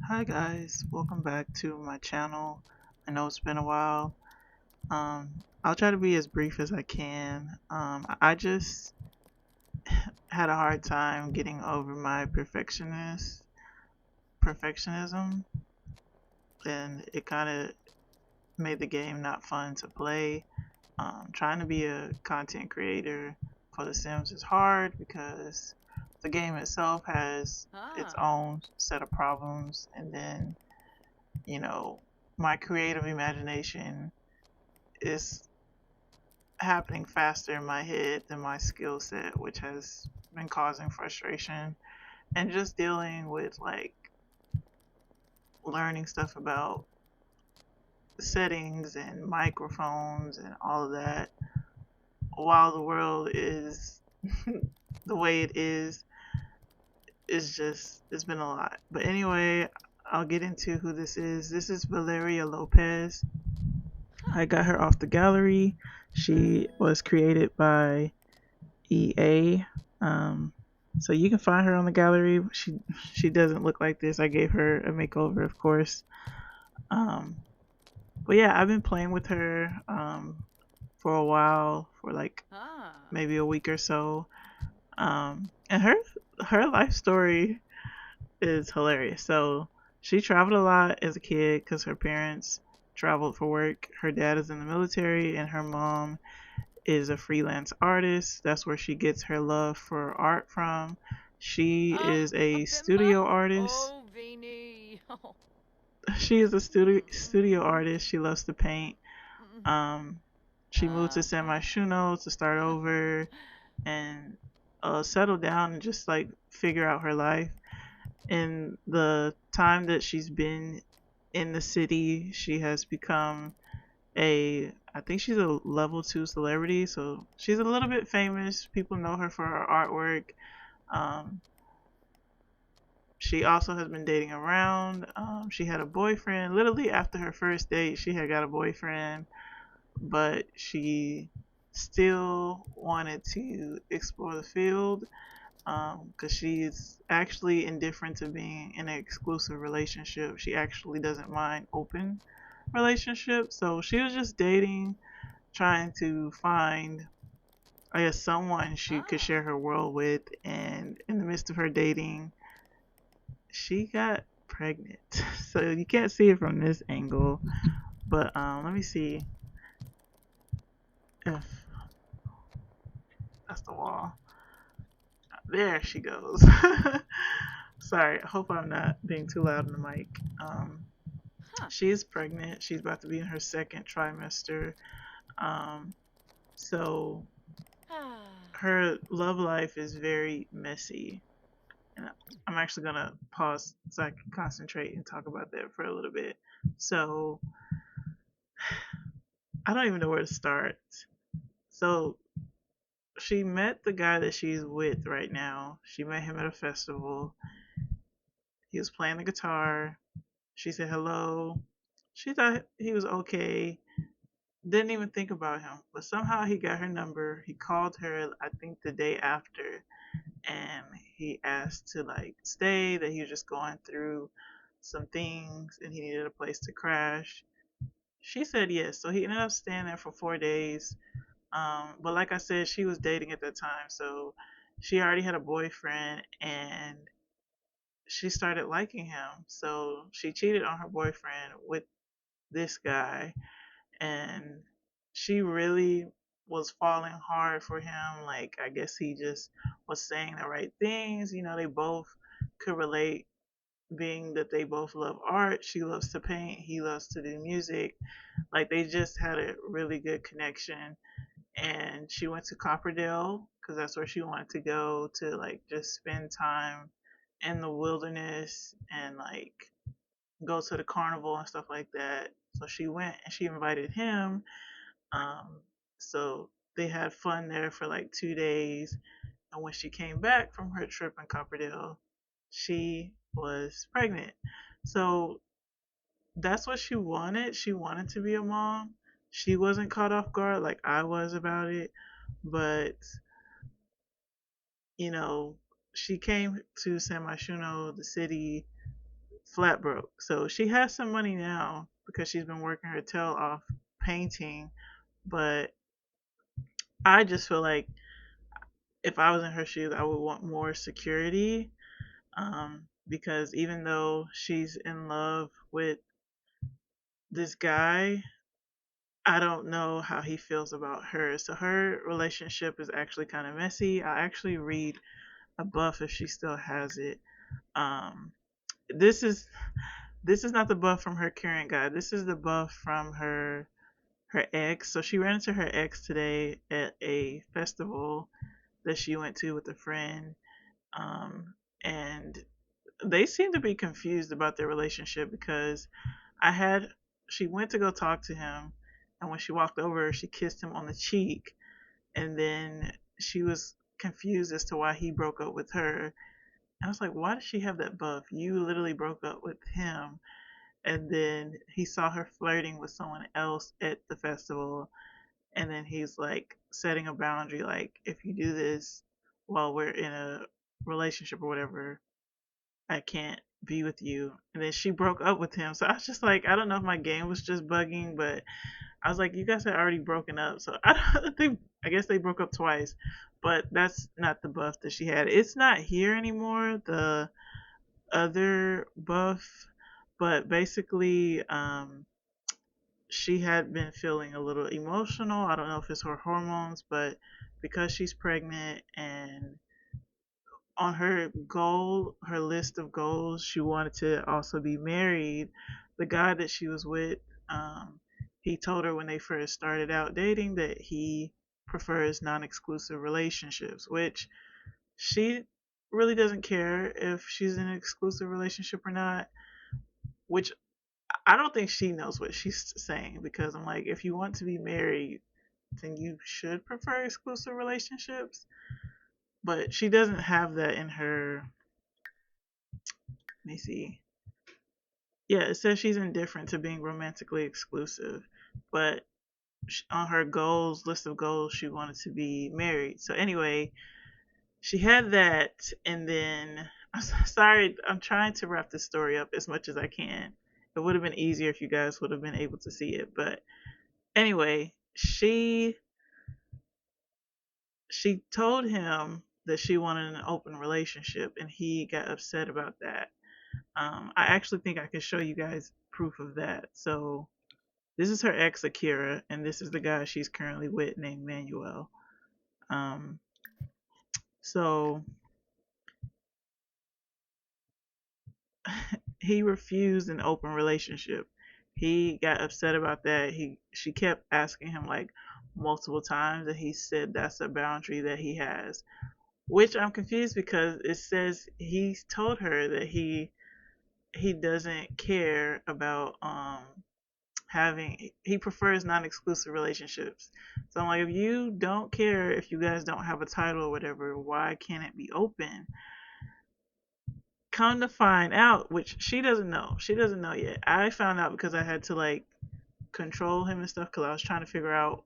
Hi guys, welcome back to my channel. I know it's been a while. I'll try to be as brief as I can. I just had a hard time getting over my perfectionism, and it kind of made the game not fun to play. Trying to be a content creator for The Sims is hard because the game itself has its Ah. own set of problems, and then you know my creative imagination is happening faster in my head than my skill set, which has been causing frustration and just dealing with like learning stuff about settings and microphones and all of that while the world is the way it is just it's been a lot. But anyway, I'll get into who this is. This is Valeria Lopez. Huh. I got her off the gallery. She was created by EA. Um, so you can find her on the gallery. She doesn't look like this. I gave her a makeover, of course. Um, but yeah, I've been playing with her for a while, for like Ah. maybe a week or so. And her life story is hilarious. So she traveled a lot as a kid because her parents traveled for work. Her dad is in the military, and her mom is a freelance artist. That's where she gets her love for art from. She Ah. is A a bimba. studio artist. Oh, Vini. Oh. She is a studio Mm-mm. artist. She loves to paint. Um, she moved to San Uh-huh. Myshuno to start over and settle down and just like figure out her life. In the time that she's been in the city, she has become I think she's a level 2 celebrity, so she's a little bit famous. People know her for her artwork. Um, she also has been dating around. She had a boyfriend. Literally after her first date, she had got a boyfriend, but she still wanted to explore the field because she's actually indifferent to being in an exclusive relationship. She actually doesn't mind open relationships. So she was just dating, trying to find, I guess, someone she could Ah. share her world with. And in the midst of her dating, she got pregnant. So you can't see it from this angle. But let me see if that's the wall. There she goes. Sorry, I hope I'm not being too loud in the mic. Um, Huh. she is pregnant. She's about to be in her second trimester. Um, so Ah. her love life is very messy. And I'm actually going to pause so I can concentrate and talk about that for a little bit. So I don't even know where to start. So she met the guy that she's with right now. She met him at a festival. He was playing the guitar. She said hello. She thought he was okay. Didn't even think about him. But somehow he got her number. He called her, I think, the day after. And he asked to like stay, that he was just going through some things and he needed a place to crash. She said yes. So he ended up staying there for 4 days. But like I said, she was dating at that time. So she already had a boyfriend and she started liking him. So she cheated on her boyfriend with this guy, and she really was falling hard for him. Like, I guess he just was saying the right things. They both could relate, being that they both love art. She loves to paint, he loves to do music. Like, they just had a really good connection. And she went to Copperdale because that's where she wanted to go to, like, just spend time in the wilderness and, like, go to the carnival and stuff like that. So she went and she invited him. Um, so they had fun there for like 2 days. And when she came back from her trip in Copperdale, she was pregnant. So that's what she wanted. She wanted to be a mom. She wasn't caught off guard like I was about it. But, you know, she came to San Myshuno, the city, flat broke. So she has some money now because she's been working her tail off painting, but I just feel like if I was in her shoes, I would want more security. Because even though she's in love with this guy, I don't know how he feels about her. So her relationship is actually kind of messy. I actually read a buff if she still has it. Um, this is this is not the buff from her current guy. This is the buff from her ex. So she ran into her ex today at a festival that she went to with a friend. And they seem to be confused about their relationship because I had she went to go talk to him, and when she walked over, she kissed him on the cheek, and then she was confused as to why he broke up with her. I was like, why does she have that buff? You literally broke up with him. And then he saw her flirting with someone else at the festival. And then he's like setting a boundary, like, if you do this while we're in a relationship or whatever, I can't be with you. And then she broke up with him. So I was just like, I don't know if my game was just bugging, but I was like, you guys had already broken up. So I don't think, I guess they broke up twice, but that's not the buff that she had. It's not here anymore, the other buff, but basically, she had been feeling a little emotional. I don't know if it's her hormones, but because she's pregnant and on her list of goals, she wanted to also be married. The guy that she was with, he told her when they first started out dating that he prefers non-exclusive relationships, which she really doesn't care if she's in an exclusive relationship or not. Which I don't think she knows what she's saying, because I'm like, if you want to be married, then you should prefer exclusive relationships. But she doesn't have that in her. Let me see. Yeah, it says she's indifferent to being romantically exclusive, but on her goals list of goals, she wanted to be married. So anyway, she had that, and then I'm sorry, I'm trying to wrap this story up as much as I can. It would have been easier if you guys would have been able to see it, but anyway, she told him that she wanted an open relationship, and he got upset about that. I actually think I could show you guys proof of that. So this is her ex Akira, and this is the guy she's currently with named Manuel. Um, so he refused an open relationship. He got upset about that. She kept asking him like multiple times, and he said that's a boundary that he has. Which I'm confused because it says he told her that he doesn't care about having he prefers non-exclusive relationships. So I'm like, if you don't care, if you guys don't have a title or whatever, why can't it be open? Come to find out, which she doesn't know yet. I found out because I had to like control him and stuff, because I was trying to figure out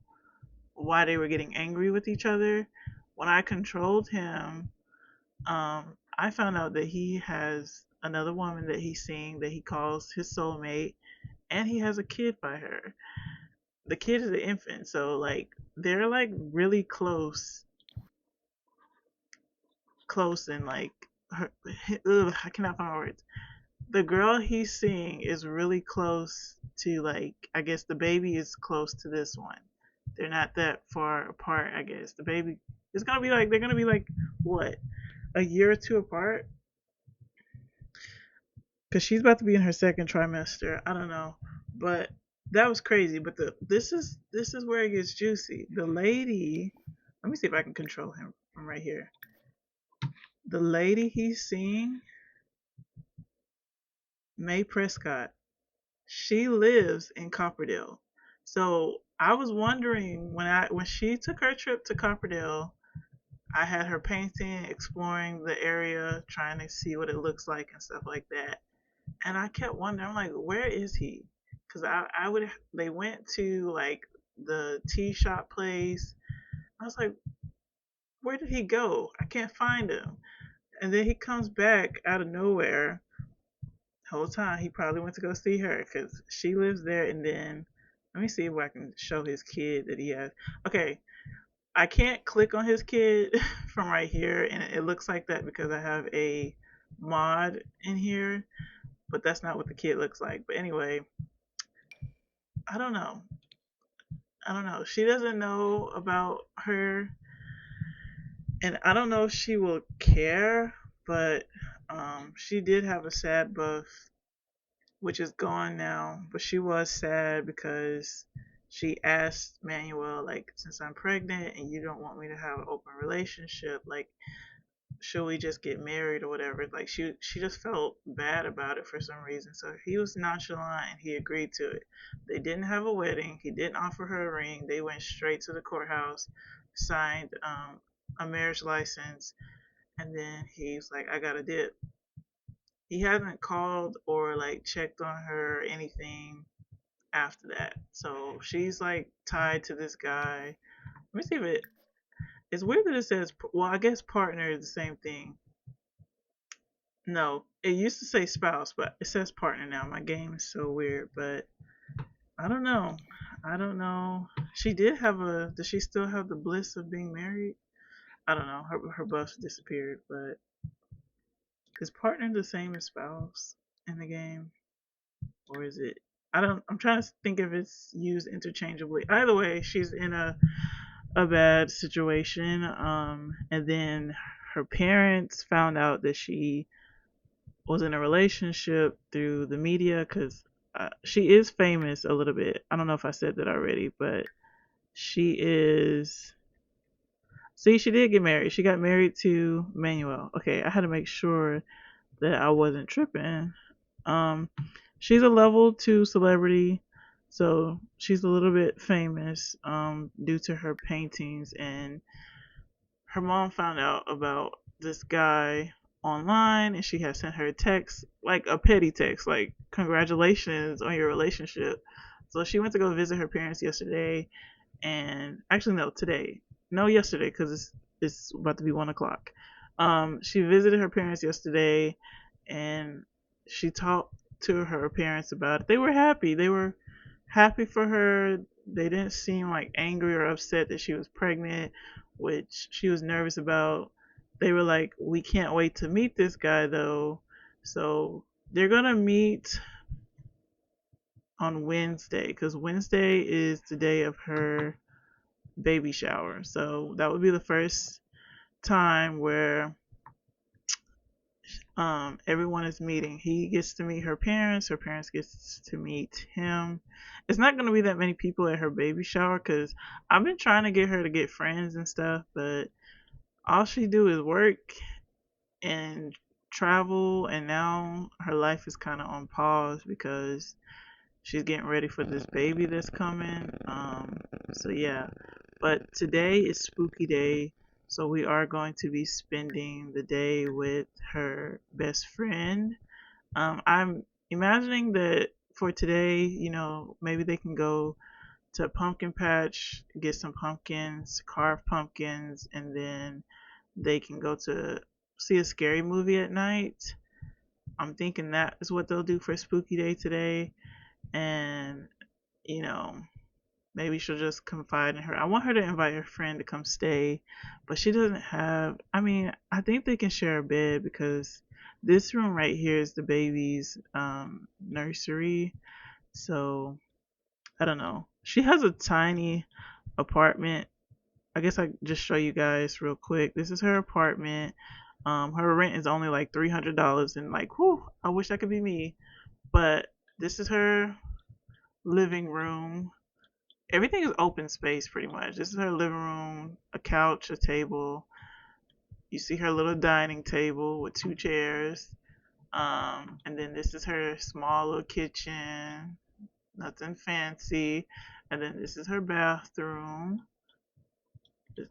why they were getting angry with each other. When I controlled him, I found out that he has another woman that he's seeing that he calls his soulmate, and he has a kid by her. The kid is an infant, so like they're like really close, and like her, I cannot find my words. The girl he's seeing is really close to, like, I guess the baby is close to this one. They're not that far apart. I guess the baby is gonna be like they're gonna be like what, a year or two apart, because she's about to be in her second trimester. I don't know, but that was crazy. But this is where it gets juicy. The lady, let me see if I can control him from right here. The lady he's seeing, May Prescott, she lives in Copperdale. So I was wondering when she took her trip to Copperdale, I had her painting, exploring the area, trying to see what it looks like and stuff like that. And I kept wondering, I'm like, where is he? Because I would, they went to like the tea shop place. I was like, where did he go? I can't find him. And then he comes back out of nowhere. Whole time he probably went to go see her because she lives there. And then let me see if I can show his kid that he has. Okay, I can't click on his kid from right here, and it looks like that because I have a mod in here, but that's not what the kid looks like. But anyway, I don't know. I don't know. She doesn't know about her, and I don't know if she will care, but she did have a sad birth, which is gone now. But she was sad because she asked Manuel, like, since I'm pregnant and you don't want me to have an open relationship, like, should we just get married or whatever? Like, she just felt bad about it for some reason. So he was nonchalant and he agreed to it. They didn't have a wedding. He didn't offer her a ring. They went straight to the courthouse, signed a marriage license, and then he's like, I got a dip. He hasn't called or like checked on her or anything after that. So she's like tied to this guy. Let me see if it's weird that it says, well, I guess partner is the same thing. No, it used to say spouse, but it says partner now. My game is so weird, but I don't know. I don't know. She did have a. Does she still have the bliss of being married? I don't know. Her buff disappeared, but is partner the same as spouse in the game, or is it? I don't. I'm trying to think if it's used interchangeably. Either way, she's in a bad situation. And then her parents found out that she was in a relationship through the media because she is famous a little bit. I don't know if I said that already, but she is. See, she did get married. She got married to Manuel. Okay, I had to make sure that I wasn't tripping. Um, she's a level 2 celebrity, so she's a little bit famous due to her paintings. And her mom found out about this guy online, and she had sent her a text, like a petty text, like congratulations on your relationship. So she went to go visit her parents yesterday, and actually no, today, no, yesterday, because it's about to be 1 o'clock. She visited her parents yesterday, and she talked to her parents about it. They were happy. They were happy for her. They didn't seem like angry or upset that she was pregnant, which she was nervous about. They were like, we can't wait to meet this guy though. So they're gonna meet on Wednesday because Wednesday is the day of her baby shower. So that would be the first time where everyone is meeting. He gets to meet her parents gets to meet him. It's not going to be that many people at her baby shower because I've been trying to get her to get friends and stuff, but all she do is work and travel, and now her life is kind of on pause because she's getting ready for this baby that's coming. So yeah, but today is spooky day, so we are going to be spending the day with her best friend. I'm imagining that for today, maybe they can go to a pumpkin patch, get some pumpkins, carve pumpkins, and then they can go to see a scary movie at night. I'm thinking that is what they'll do for spooky day today. And, you know, maybe she'll just confide in her. I want her to invite her friend to come stay, but she doesn't have. I mean, I think they can share a bed because this room right here is the baby's nursery. So I don't know. She has a tiny apartment. I guess I just show you guys real quick. This is her apartment. Her rent is only like $300, and like, whew, I wish that could be me. But this is her living room. Everything is open space pretty much. This is her living room, a couch, a table. You see her little dining table with 2 chairs. And then this is her small little kitchen, nothing fancy. And then this is her bathroom.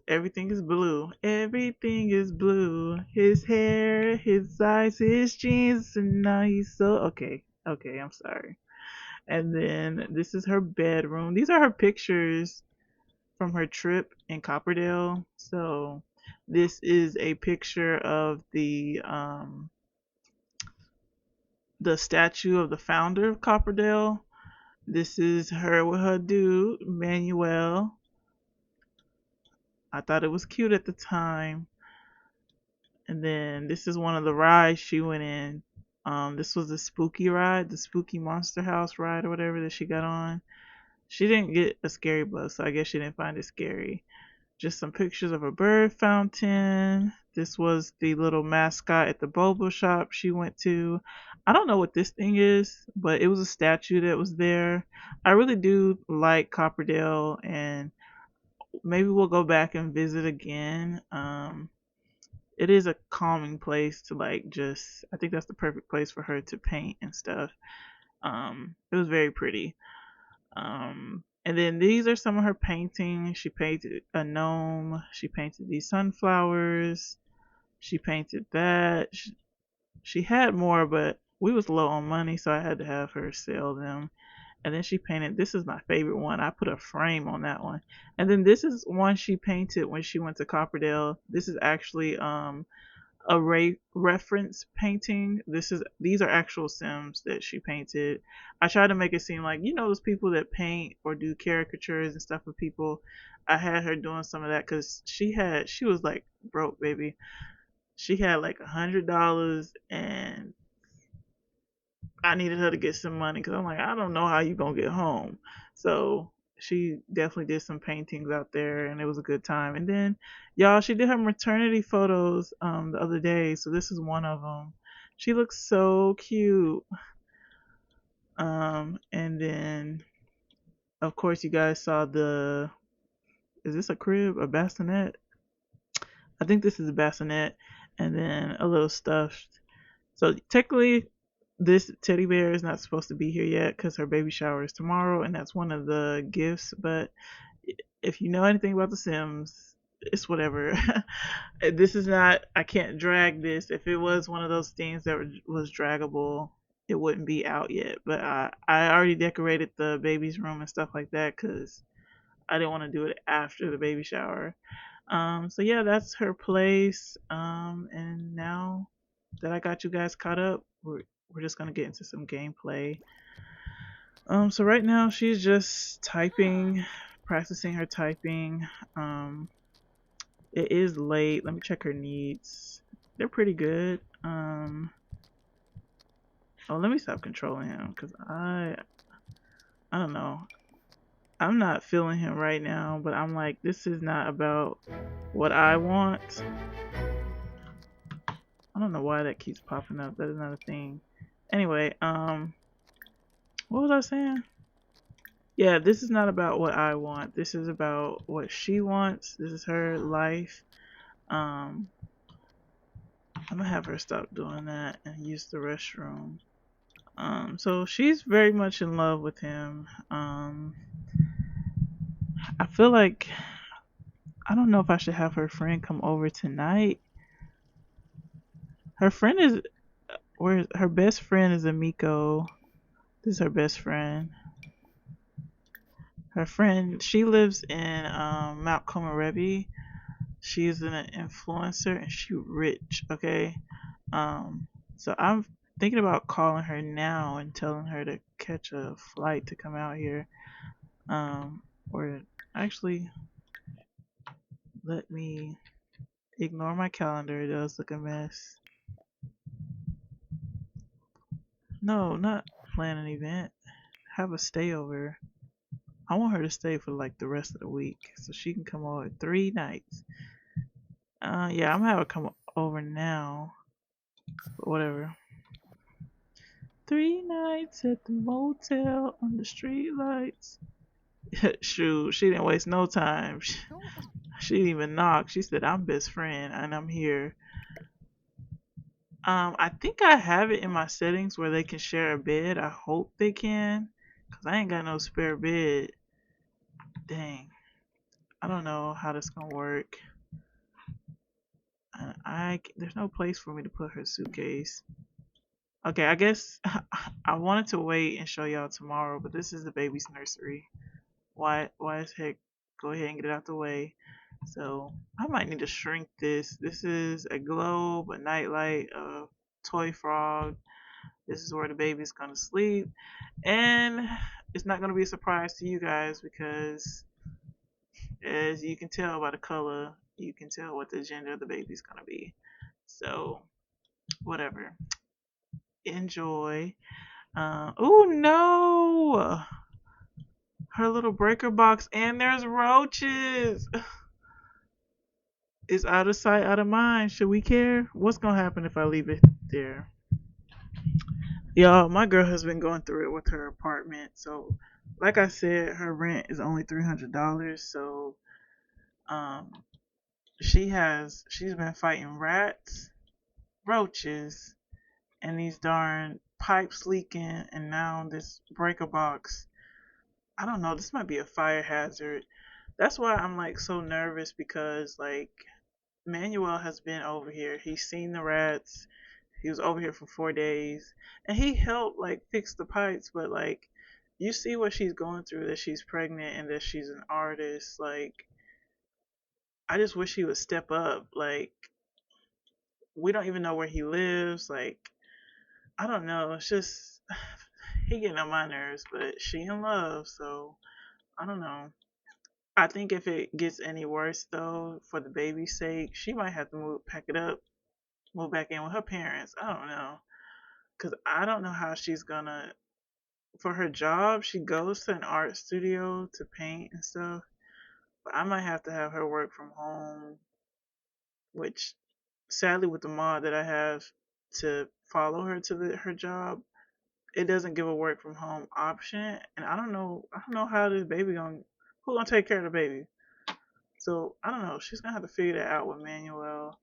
Everything is blue. Everything is blue. His hair, his eyes, his jeans, and now he's so okay. Okay, I'm sorry. And then this is her bedroom. These are her pictures from her trip in Copperdale. So this is a picture of the the statue of the founder of Copperdale. This is her with her dude, Manuel. I thought it was cute at the time. And then this is one of the rides she went in. This was the spooky ride, the spooky monster house ride or whatever that she got on. She didn't get a scary bus, so I guess she didn't find it scary. Just some pictures of a bird fountain. This was the little mascot at the boba shop she went to. I don't know what this thing is, but it was a statue that was there. I really do like Copperdale, and maybe we'll go back and visit again. It is a calming place to like just. I think that's the perfect place for her to paint and stuff. It was very pretty. And then these are some of her paintings. She painted a gnome. She painted these sunflowers. She painted that. She had more, but we was low on money, so I had to have her sell them. And then she painted. This is my favorite one. I put a frame on that one. And then this is one she painted when she went to Copperdale. This is actually a reference painting. These are actual Sims that she painted. I tried to make it seem like those people that paint or do caricatures and stuff of people. I had her doing some of that because she was like broke, baby. She had like $100, and I needed her to get some money because I'm like, I don't know how you gonna get home. So she definitely did some paintings out there, and it was a good time. And then, y'all, she did her maternity photos the other day. So this is one of them. She looks so cute. And then of course you guys saw the. Is this a crib? A bassinet? I think this is a bassinet, and then a little stuffed. So technically, this teddy bear is not supposed to be here yet because her baby shower is tomorrow, and that's one of the gifts. But if you know anything about The Sims, it's whatever. This is not. I can't drag this. If it was one of those things that was draggable, it wouldn't be out yet. But I already decorated the baby's room and stuff like that because I didn't want to do it after the baby shower. So yeah, that's her place. And now that I got you guys caught up, we're just gonna get into some gameplay. So right now she's just typing, practicing her typing. It is late. Let me check her needs. They're pretty good. Oh, let me stop controlling him because I don't know. I'm not feeling him right now, but I'm like, this is not about what I want. I don't know why that keeps popping up. That is not a thing. Anyway, what was I saying? Yeah, this is not about what I want. This is about what she wants. This is her life. I'm gonna have her stop doing that and use the restroom. So she's very much in love with him. I feel like I don't know if I should have her friend come over tonight. Her friend is where her best friend is Amiko. This is her best friend. Her friend, she lives in Mount Komorebi. She's an influencer and she rich, okay? So I'm thinking about calling her now and telling her to catch a flight to come out here. Or actually, let me ignore my calendar. It does look a mess. No, not plan an event. Have a stayover. I want her to stay for like the rest of the week so she can come over 3 nights. Yeah, I'm gonna have her come over now. But whatever. 3 nights at the motel under street lights. Shoot, she didn't waste no time. She didn't even knock. She said, "I'm best friend and I'm here." I think I have it in my settings where they can share a bed. I hope they can, cause I ain't got no spare bed. Dang, I don't know how this gonna work. There's no place for me to put her suitcase. Okay, I guess I wanted to wait and show y'all tomorrow, but this is the baby's nursery. Why is heck? Go ahead and get it out the way. So I might need to shrink this. This is a globe, a nightlight, a toy frog. This is where the baby's gonna sleep, and it's not gonna be a surprise to you guys because, as you can tell by the color, you can tell what the gender of the baby's gonna be. So, whatever. Enjoy. Oh no! Her little breaker box, and there's roaches. It's out of sight, out of mind. Should we care? What's gonna happen if I leave it there? Y'all, my girl has been going through it with her apartment. So, like I said, her rent is only $300. So, um, she's been fighting rats, roaches, and these darn pipes leaking, and now this breaker box. I don't know. This might be a fire hazard. That's why I'm like so nervous because like Manuel has been over here. He's seen the rats. He was over here for 4 days, and he helped like fix the pipes. But like, you see what she's going through. That she's pregnant and that she's an artist. Like, I just wish he would step up. Like, we don't even know where he lives. Like, I don't know. It's just he getting on my nerves. But she in love, so I don't know. I think if it gets any worse though, for the baby's sake, she might have to pack it up, move back in with her parents. I don't know, cause I don't know how she's gonna. For her job, she goes to an art studio to paint and stuff. But I might have to have her work from home, which sadly with the mod that I have to follow her to her job, it doesn't give a work from home option, and I don't know how this baby gonna who gonna take care of the baby. So I don't know. She's gonna have to figure that out with Manuel.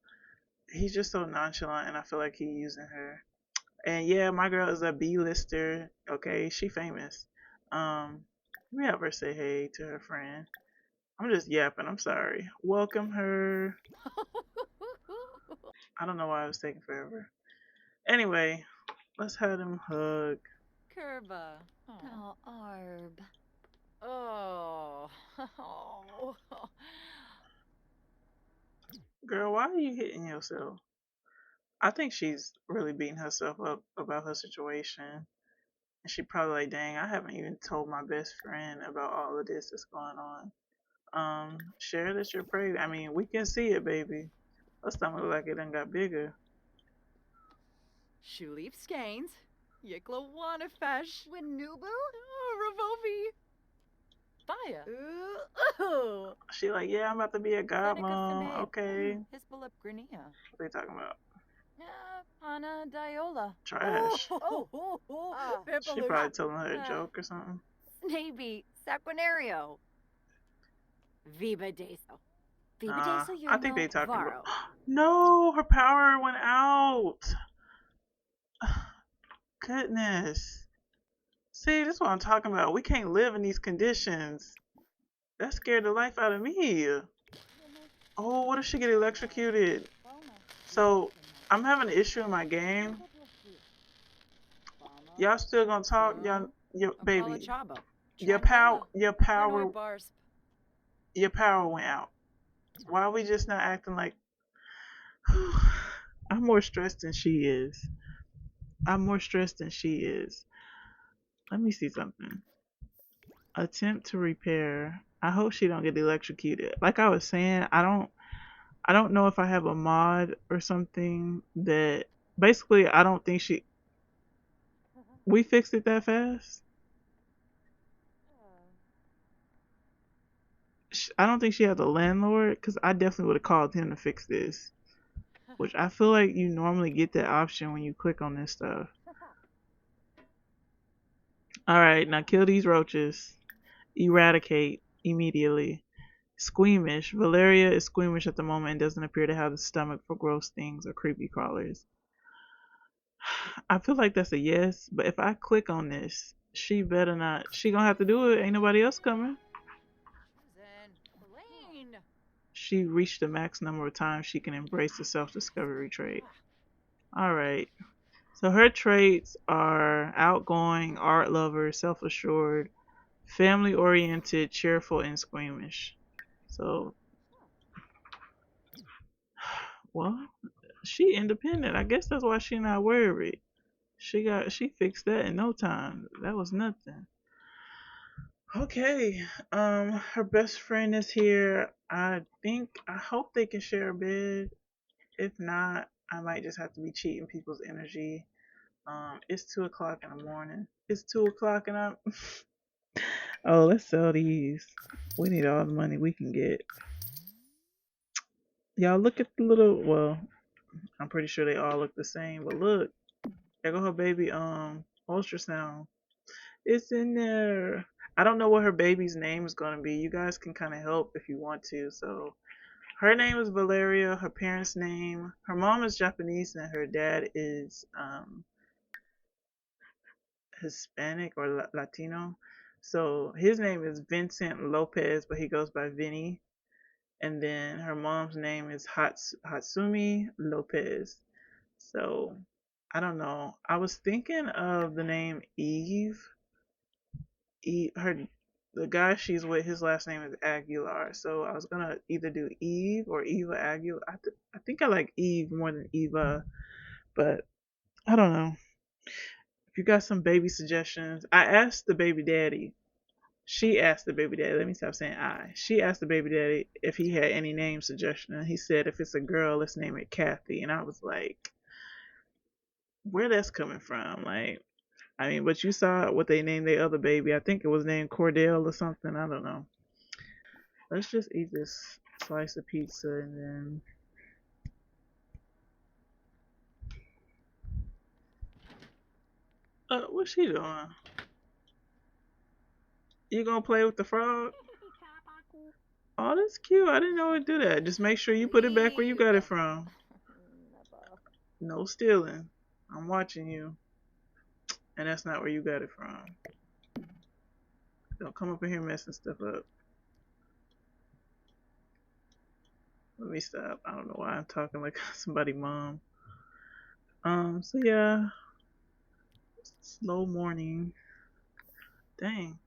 He's just so nonchalant, and I feel like he's using her. And yeah, my girl is a B-lister. Okay, she famous. Let me have her say hey to her friend. I'm just yapping. I'm sorry. Welcome her. I don't know why it was taking forever. Anyway, let's have them hug. Curva. Oh, Arb. Oh. Oh. Girl, why are you hitting yourself? I think she's really beating herself up about her situation. And she probably like, dang, I haven't even told my best friend about all of this that's going on. Share that you're pregnant. I mean, we can see it, baby. Her stomach look like it done got bigger. Schulief Skanes. Yikla Wanafesh. Winubu? Ravovi. Fire. Ooh. She like, yeah, I'm about to be a godmom. Okay. Hisbalip Grinia. What they talking about? Pana Diola. Trash. Oh. She probably telling her a joke or something. Snaby. Saquinario. Viva Deso. Viva Nah, Deso, I think they talking Varo. about. No, her power went out. Goodness. See, this is what I'm talking about. We can't live in these conditions. That scared the life out of me. Oh, what if she get electrocuted? So, I'm having an issue in my game. Y'all still gonna talk? Y'all, your baby, your power went out. Why are we just not acting like? I'm more stressed than she is. I'm more stressed than she is. Let me see something. Attempt to repair. I hope she don't get electrocuted. Like I was saying, I don't know if I have a mod or something that basically I don't think we fixed it that fast. I don't think she had the landlord because I definitely would have called him to fix this. Which I feel like you normally get that option when you click on this stuff. Alright, now kill these roaches. Eradicate immediately. Squeamish. Valeria is squeamish at the moment and doesn't appear to have the stomach for gross things or creepy crawlers. I feel like that's a yes, but if I click on this, she better not. She gonna have to do it. Ain't nobody else coming. She reached the max number of times she can embrace the self-discovery trait. Alright. So her traits are outgoing, art lover, self-assured, family-oriented, cheerful, and squeamish. So, well, she independent. I guess that's why she not worried. She fixed that in no time. That was nothing. Okay. Her best friend is here. I hope they can share a bed. If not, I might just have to be cheating people's energy. It's 2 o'clock in the morning. It's 2 o'clock and I'm oh, let's sell these. We need all the money we can get. Y'all look at the little well, I'm pretty sure they all look the same, but look, there go her baby ultrasound. It's in there. I don't know what her baby's name is gonna be. You guys can kinda help if you want to. So her name is Valeria, her parents' name. Her mom is Japanese and her dad is Hispanic or Latino. So his name is Vincent Lopez, but he goes by Vinny. And then her mom's name is Hatsumi Lopez. So I don't know. I was thinking of the name Eve. Her the guy she's with, his last name is Aguilar. So I was gonna either do Eve or Eva Aguilar. I think I like Eve more than Eva, but I don't know. If you got some baby suggestions, I asked the baby daddy. She asked the baby daddy. Let me stop saying I. She asked the baby daddy if he had any name suggestion, and he said if it's a girl, let's name it Kathy. And I was like, where that's coming from? Like, I mean, but you saw what they named their other baby. I think it was named Cordell or something. I don't know. Let's just eat this slice of pizza and then. What's she doing? You gonna play with the frog? Oh, that's cute. I didn't know it'd do that. Just make sure you put it back where you got it from. No stealing. I'm watching you. And that's not where you got it from. Don't come up in here messing stuff up. Let me stop. I don't know why I'm talking like somebody mom. So yeah. Slow morning. Dang.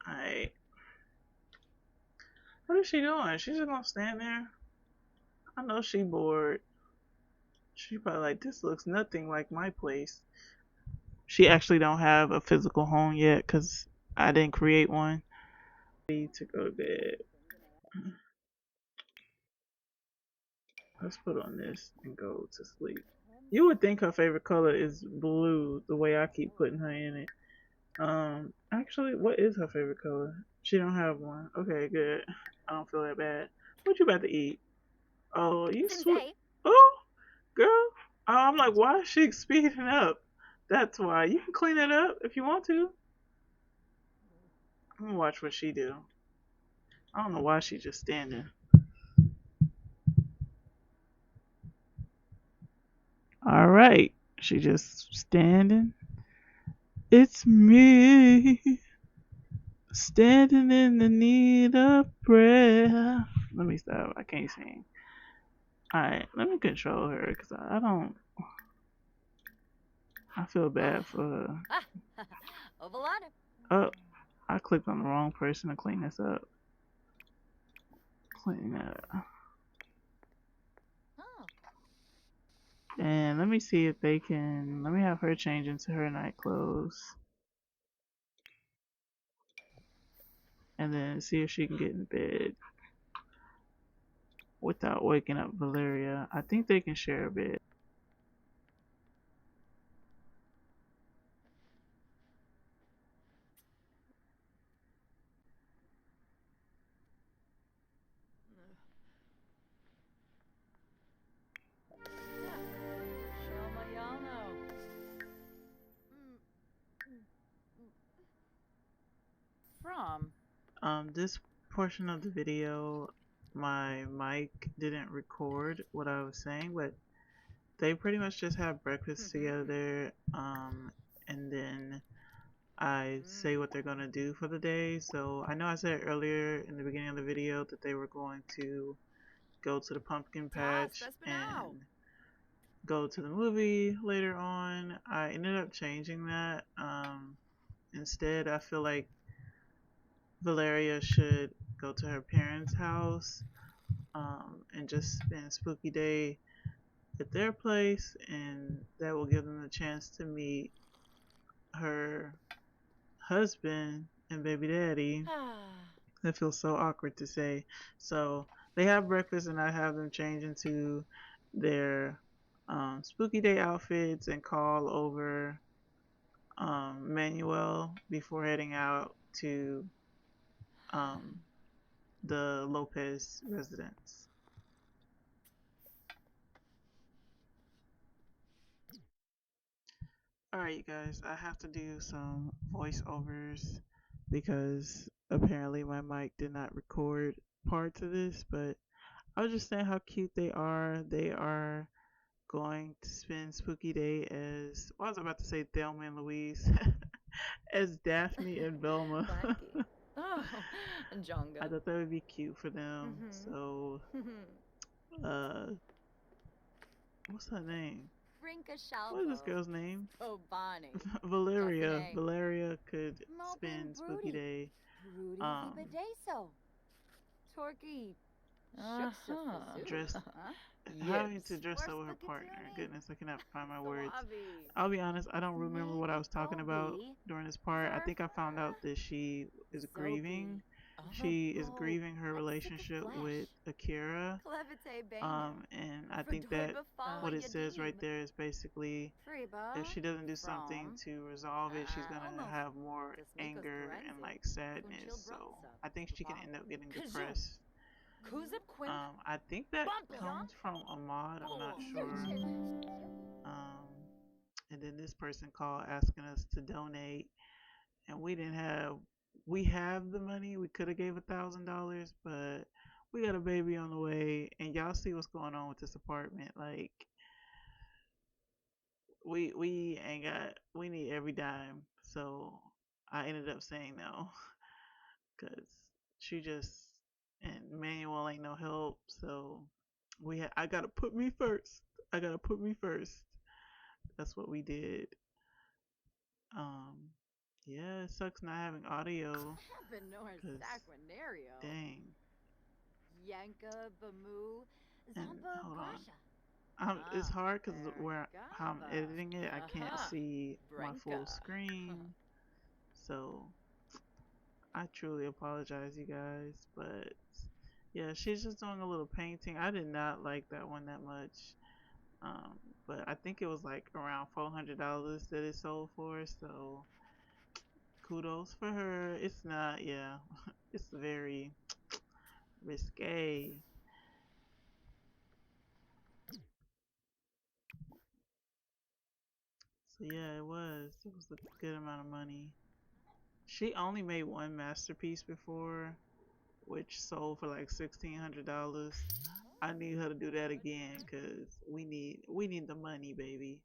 Alright. What is she doing? She's just gonna stand there? I know she bored. She probably like, this looks nothing like my place. She actually don't have a physical home yet because I didn't create one. Need to go to bed. Let's put on this and go to sleep. You would think her favorite color is blue, the way I keep putting her in it. Actually, what is her favorite color? She don't have one. Okay, good. I don't feel that bad. What you about to eat? Oh, you sweet. Oh, girl. Oh, I'm like, why is she speeding up? That's why. You can clean it up if you want to. I'm gonna watch what she do. I don't know why she's just standing. All right, she just standing. It's me, standing in the need of prayer. Let me stop. I can't sing. All right, let me control her because I don't. I feel bad for her. Oh, I clicked on the wrong person to clean this up. Clean that up. And let me see if they can. Let me have her change into her night clothes. And then see if she can get in bed without waking up Valeria. I think they can share a bed. From? This portion of the video, my mic didn't record what I was saying, but they pretty much just have breakfast together. And then I say what they're gonna do for the day. So I know I said earlier in the beginning of the video that they were going to go to the pumpkin patch and go to the movie later on. I ended up changing that. Instead, I feel like Valeria should go to her parents' house and just spend Spooky Day at their place, and that will give them a chance to meet her husband and baby daddy. That feels so awkward to say. So they have breakfast, and I have them change into their spooky day outfits and call over Manuel before heading out to um, the Lopez residence. Alright, you guys, I have to do some voiceovers because apparently my mic did not record parts of this, but I was just saying how cute they are. They are going to spend Spooky Day as, well, I was about to say Thelma and Louise, as Daphne and Velma. Blackie. Oh, I Jonga. thought that would be cute for them. So, uh, what's her name? Brinka What is this Shalvo. girl's name? Oh, Bonnie. Valeria. Daphne. Valeria could Mo spend Spooky Rudy. Day. Rudy Um, Vibadeso. Torky. Uh-huh. dressed, having to dress up with her partner. Goodness, I cannot find my words. I'll be honest, I don't remember what I was talking about during this part. I think I found out that she is grieving. She is grieving her relationship with Akira. And I think that what it says right there is basically if she doesn't do something to resolve it, she's gonna have more anger and like sadness. So I think she can end up getting depressed. I think that comes from Ahmad. I'm not sure. And then this person called asking us to donate, and we have the money. We could have gave $1,000, but we got a baby on the way, and y'all see what's going on with this apartment. Like we ain't got, we need every dime. So I ended up saying no, because she just, and Manuel ain't no help. So I gotta put me first. I gotta put me first. That's what we did. Um, yeah, it sucks not having audio. Dang. Yanka Bamu. And Zamba hold on. Grasha. It's hard because where how I'm editing it, I can't see my full screen. So I truly apologize, you guys. But yeah, she's just doing a little painting. I did not like that one that much. Um, but I think it was like around $400 that it sold for. So kudos for her. It's not, yeah, it's very risque. So yeah, it was. It was a good amount of money. She only made one masterpiece before, which sold for like $1,600. I need her to do that again because we need the money, baby.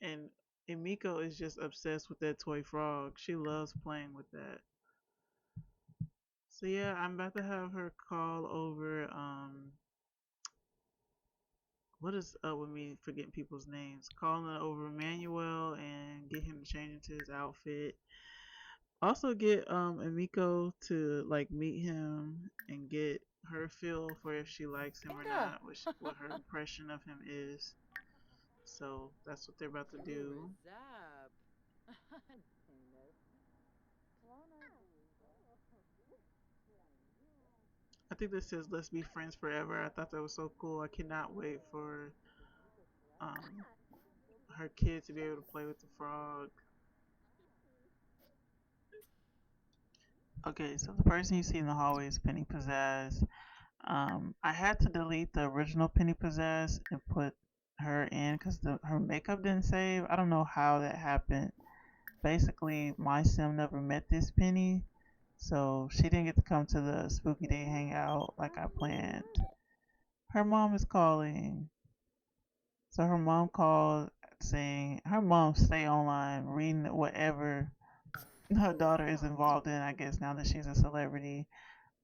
And Emiko is just obsessed with that toy frog. She loves playing with that. So yeah, I'm about to have her call over. What is up with me forgetting people's names? Calling over Emmanuel and get him to change into his outfit. Also get Emiko to like meet him and get her feel for if she likes him or not, what her impression of him is. So that's what they're about to do. I think this says let's be friends forever. I thought that was so cool. I cannot wait for um her kid to be able to play with the frog. Okay, so the person you see in the hallway is Penny Pizzazz. I had to delete the original Penny Pizzazz and put her in because her makeup didn't save. I don't know how that happened. Basically, my sim never met this Penny, so she didn't get to come to the Spooky Day hangout like I planned. Her mom is calling. So her mom called saying her mom stay online reading whatever her daughter is involved in, I guess now that she's a celebrity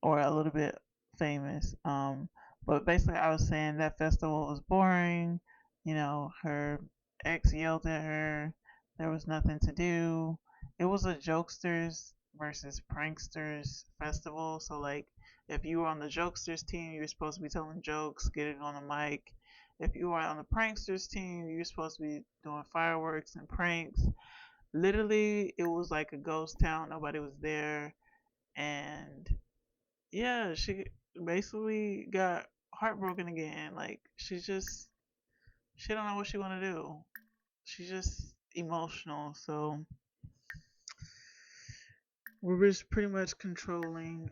or a little bit famous. But basically I was saying that festival was boring. You know, her ex yelled at her. There was nothing to do. It was a jokesters versus pranksters festival. So like If you were on the jokesters team, you were supposed to be telling jokes, getting on the mic. If you were on the pranksters team, you were supposed to be doing fireworks and pranks. Literally, it was like a ghost town. Nobody was there. And yeah, she basically got heartbroken again. Like she don't know what she want to do. She's just emotional. So we're just pretty much controlling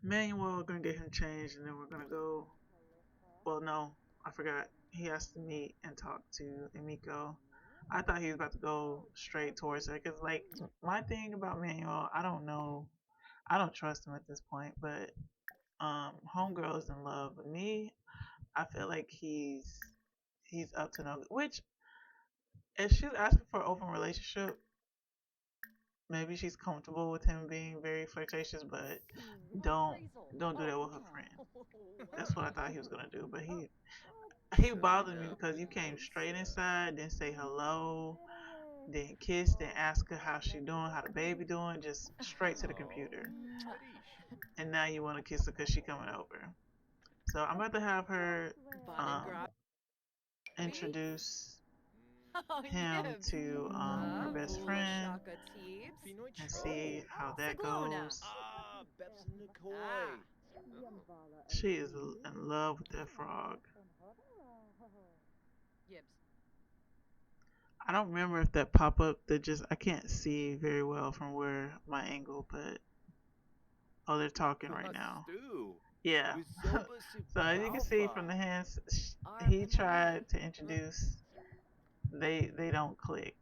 Manuel. Gonna get him changed, and then we're gonna go. Well, no, I forgot. He has to meet and talk to Emiko. I thought he was about to go straight towards her, cause like my thing about Manuel, I don't know, I don't trust him at this point. But homegirl is in love with me. I feel like he's up to no. Which if she's asking for an open relationship, maybe she's comfortable with him being very flirtatious, but don't don't do that with her friend. That's what I thought he was gonna do, but he bothered me because you came straight inside, didn't say hello, didn't kiss, didn't ask her how she doing, how the baby doing, just straight to the computer. And now you want to kiss her because she coming over. So I'm about to have her um, introduce Oh, him Yibs. to her best Hula friend Shaka Teebs. and see how that Sabuna. goes. Ah. She is in love with that frog. Yibs. I don't remember if that pop up that just I can't see very well from where my angle, but oh, they're talking right now. Yeah. So as you can see from the hands, he tried to introduce. They don't click.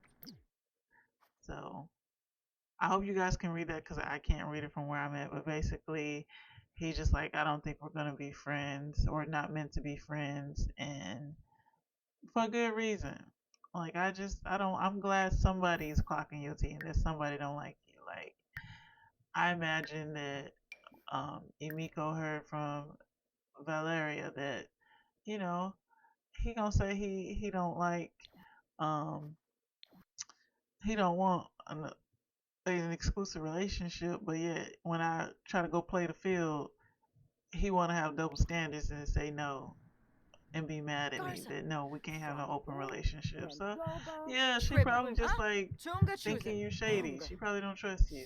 So I hope you guys can read that because I can't read it from where I'm at. But basically, he's just like, I don't think we're gonna be friends or not meant to be friends, and for good reason. Like I don't. I'm glad somebody's clocking your team. That somebody don't like you. Like I imagine that Emiko heard from Valeria that you know he gonna say he don't like um he don't want an exclusive relationship, but yet when I try to go play the field, he want to have double standards and say no and be mad at me Garza. that no, we can't have no open relationship. So Gobo. yeah, she Trip. probably just like Chunga thinking choosing. you shady. She probably don't trust you.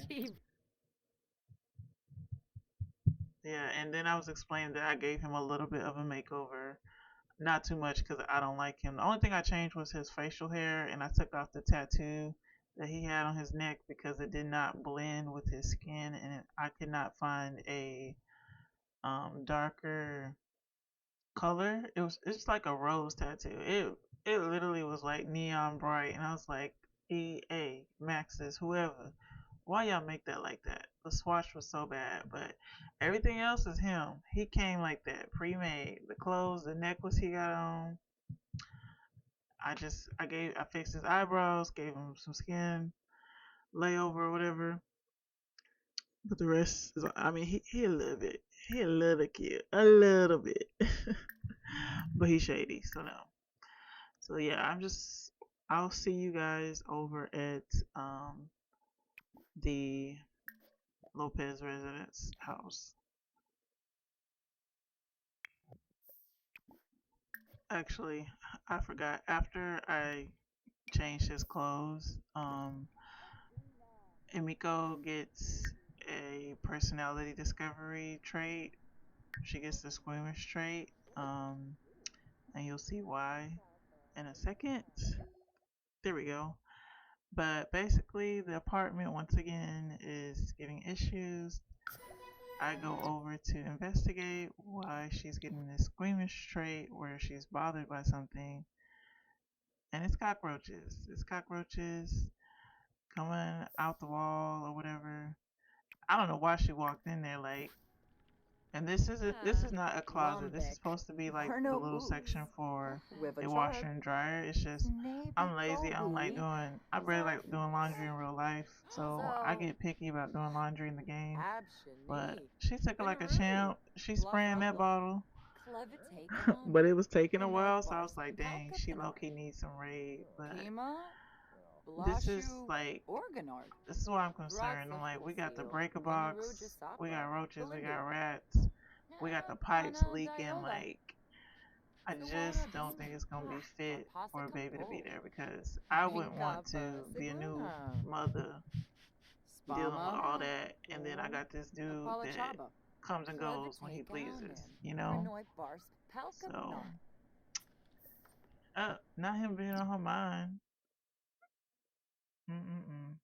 Yeah, and then I was explaining that I gave him a little bit of a makeover. Not too much because I don't like him. The only thing I changed was his facial hair, and I took off the tattoo that he had on his neck because it did not blend with his skin, and I could not find a darker color. It's like a rose tattoo. It literally was like neon bright, and I was like, EA, Maxis, whoever, why y'all make that like that? The swatch was so bad, but everything else is him. He came like that, pre-made. The clothes, the necklace he got on. I fixed his eyebrows, gave him some skin layover or whatever. But the rest is, I mean, he a little bit, he a little cute, a little bit, but he's shady. So no. So yeah, I'll see you guys over at the Lopez residence house. Actually, I forgot. After I changed his clothes, Emiko gets a personality discovery trait. She gets the squeamish trait, and you'll see why in a second. There we go. But basically, the apartment once again is giving issues. I go over to investigate why she's getting this squeamish trait where she's bothered by something. And it's cockroaches. It's cockroaches coming out the wall or whatever. I don't know why she walked in there like. And this is not a closet. This is supposed to be like the little section for a washer and dryer. It's just I'm lazy. I don't like doing. I barely like doing laundry in real life, so I get picky about doing laundry in the game. But she took it like a champ. She spraying that bottle, but it was taking a while. So I was like, dang, she low key needs some raid. But this is Blashu like, Organard. this is why I'm concerned. I'm like, we got the breaker box, we got roaches, we got rats, we got the pipes leaking. Like, I just don't think it's gonna be fit for a baby to be there because I wouldn't want to be a new mother dealing with all Spama. that, and then I got this dude that Apalachaba. comes and goes when he pleases, you know? Renoi Bars So, Palkamnar. not him being on her mind. Mm-mm-mm.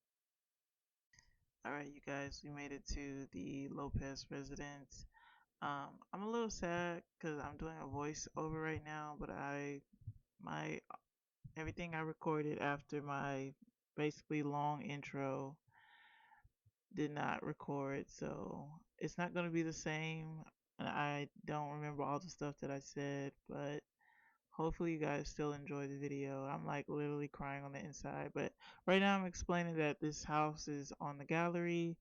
All right, you guys, we made it to the Lopez residence. I'm a little sad because I'm doing a voiceover right now, but my everything I recorded after my basically long intro did not record, so it's not going to be the same. And I don't remember all the stuff that I said, but hopefully you guys still enjoy the video. I'm like literally crying on the inside, but right now I'm explaining that this house is on the gallery.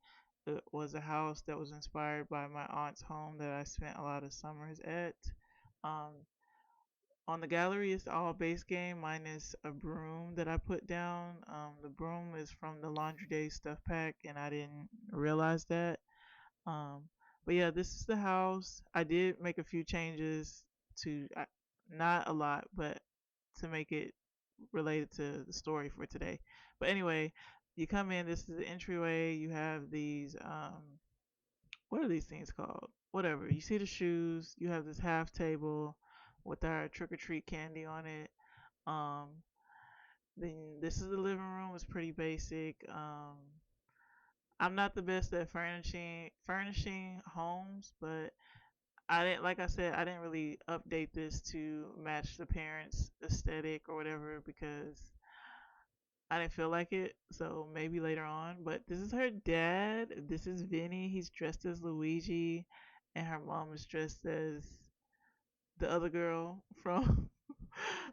It was a house that was inspired by my aunt's home that I spent a lot of summers at. Um, on the gallery, it's all base game minus a broom that I put down. The broom is from the Laundry Day stuff pack, and I didn't realize that. Um, but yeah, this is the house. I did make a few changes to, not a lot, but to make it related to the story for today. But anyway, you come in. This is the entryway. You have these. What are these things called? Whatever. You see the shoes. You have this half table with our trick or treat candy on it. Um, then this is the living room. It's pretty basic. I'm not the best at furnishing homes, but I didn't, like I said, I didn't really update this to match the parents' aesthetic or whatever because I didn't feel like it. So maybe later on. But this is her dad. This is Vinny. He's dressed as Luigi, and her mom is dressed as the other girl from.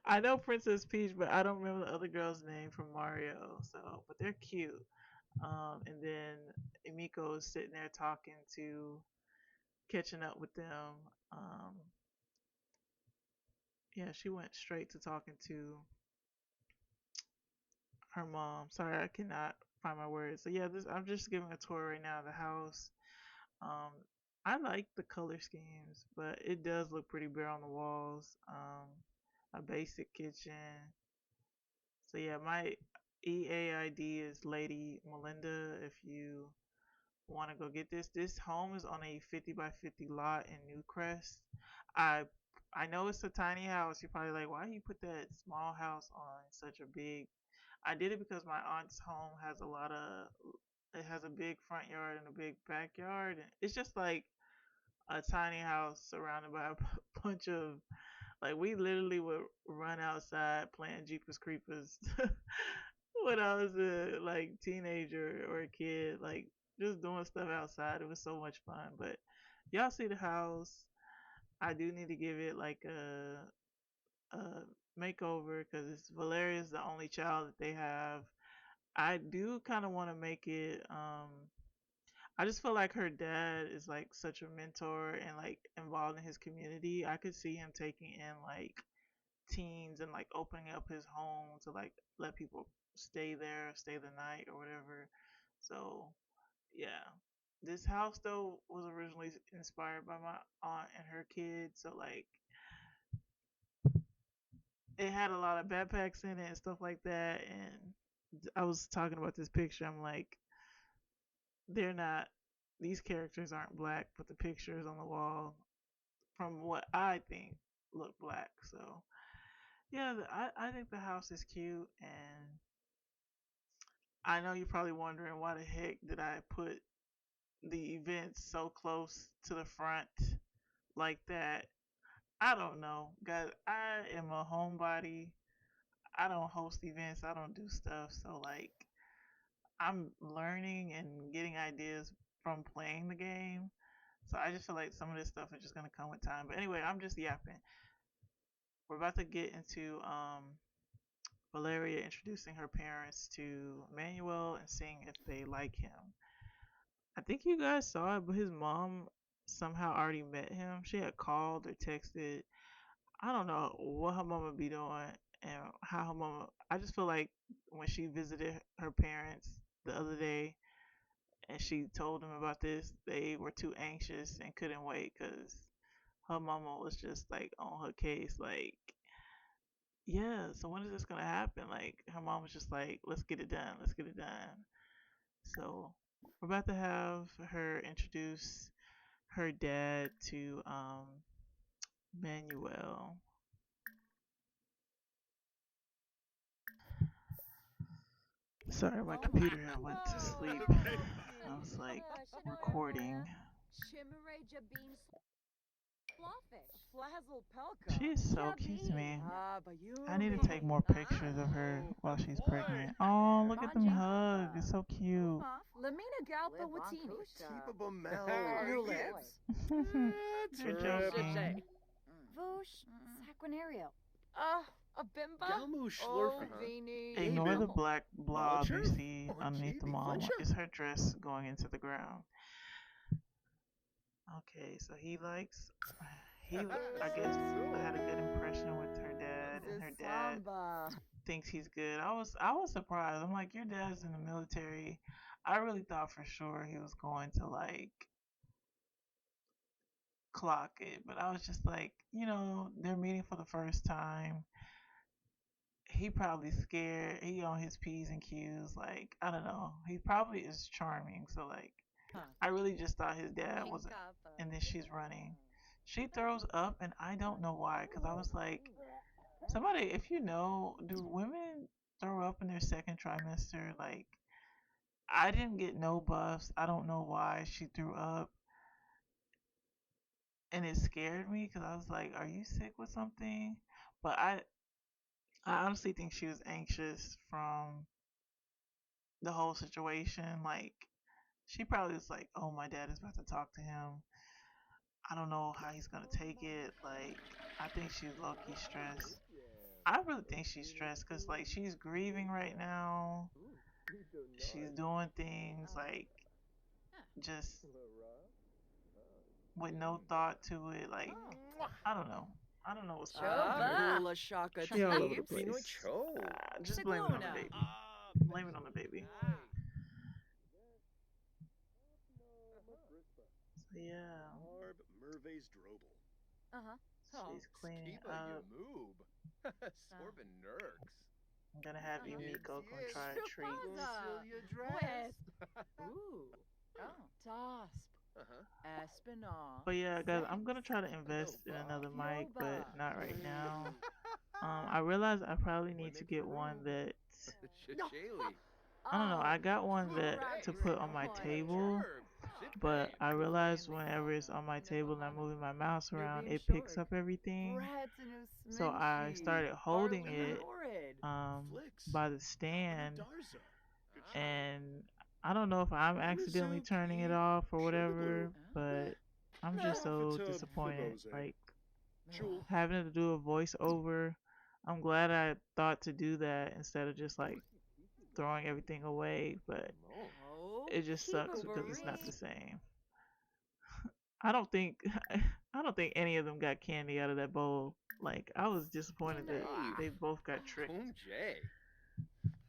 I know Princess Peach, but I don't remember the other girl's name from Mario. So, but they're cute. And then Emiko is sitting there talking to, catching up with them. Yeah, she went straight to talking to her mom. Sorry, I cannot find my words. So yeah, this I'm just giving a tour right now of the house. Um, I like the color schemes, but it does look pretty bare on the walls. A basic kitchen. So yeah, my EAID is Lady Melinda. If you want to go get this, this home is on a 50 by 50 lot in Newcrest. I I know it's a tiny house. You're probably like, why you put that small house on such a big? I did it because my aunt's home has a lot of. It has a big front yard and a big backyard, and it's just like a tiny house surrounded by a bunch of, like, we literally would run outside playing Jeepers Creepers when I was a like teenager or a kid, like just doing stuff outside. It was so much fun. But y'all see the house. I do need to give it like a makeover because it's Valeria's the only child that they have. I do kind of want to make it. I just feel like her dad is like such a mentor and like involved in his community. I could see him taking in like teens and like opening up his home to like let people stay there, stay the night or whatever. So yeah. This house though was originally inspired by my aunt and her kids, so like it had a lot of backpacks in it and stuff like that. And I was talking about this picture. I'm like, they're not. These characters aren't black, but the pictures on the wall, from what I think, look black. So yeah, I think the house is cute, and I know you're probably wondering why the heck did I put the events so close to the front like that. I don't know, guys. I am a homebody. I don't host events. I don't do stuff. So like, I'm learning and getting ideas from playing the game. So I just feel like some of this stuff is just gonna come with time. But anyway, I'm just yapping. We're about to get into Valeria introducing her parents to Manuel and seeing if they like him. I think you guys saw it, but his mom somehow already met him. She had called or texted. I don't know what her mama be doing. and how her mama. I just feel like when she visited her parents the other day and she told them about this, they were too anxious and couldn't wait because her mama was just like on her case, like, yeah, so when is this gonna happen? Like, her mom was just like, let's get it done, let's get it done. So we're about to have her introduce her dad to Manuel. Sorry, my computer had went to sleep. I was like recording. Chimeraja bean Flazzle She is so cute to me. but you. I need to take more pictures of her while she's pregnant. Oh, look at them hugs. It's so cute. Lamina Galpa Watini. Keep a Mel. lips. You're joking. Voosh. Saquinario. A bimba? Galmu Schlurfen. Vini. Ignore the black blob you Vulture? see Oh, underneath the gee, mom. Vulture? It's her dress going into the ground. Okay, so he likes. I guess I had a good impression with her dad, and her dad thinks he's good. I was surprised. I'm like, your dad's in the military. I really thought for sure he was going to like clock it, but I was just like, they're meeting for the first time. He probably scared. He on his P's and Q's. Like, I don't know. He probably is charming. So like, I really just thought his dad was. And then she's running. She throws up, and I don't know why. Cause I was like, somebody, if you know, do women throw up in their second trimester? Like, I didn't get no buffs. I don't know why she threw up, and it scared me because I was like, are you sick with something? But I honestly think she was anxious from the whole situation. Like, she probably was like, oh, my dad is about to talk to him. I don't know how he's gonna take it. Like, I think she's low key stressed. I really think she's stressed because, like, she's grieving right now. She's doing things like just with no thought to it. Like, I don't know. I don't know what's going on. Choba. Shaka She all over the Pino place. Cho. Just blame it on the Saguna. baby. Blame it on the baby. So yeah, Barb Merve's Drobel. she's cleaning Keep a up. Yamoob. Sorbin Nurks. I'm gonna have Yumiko go try a treat. Celia Dress. Ooh. Tosp. Espinal. But yeah, guys, I'm gonna try to invest in another mic, but not right now. I realize I probably need to get one that Shashayli. I don't know. I got one that to put on my table, but I realize whenever it's on my table and I'm moving my mouse around, it picks up everything. So I started holding it by the stand, and I don't know if I'm accidentally turning it off or whatever, but I'm just so disappointed. Like, having to do a voiceover, I'm glad I thought to do that instead of just like throwing everything away, but it just sucks because it's not the same. I don't think I don't think any of them got candy out of that bowl. Like, I was disappointed that they both got tricked. Jay.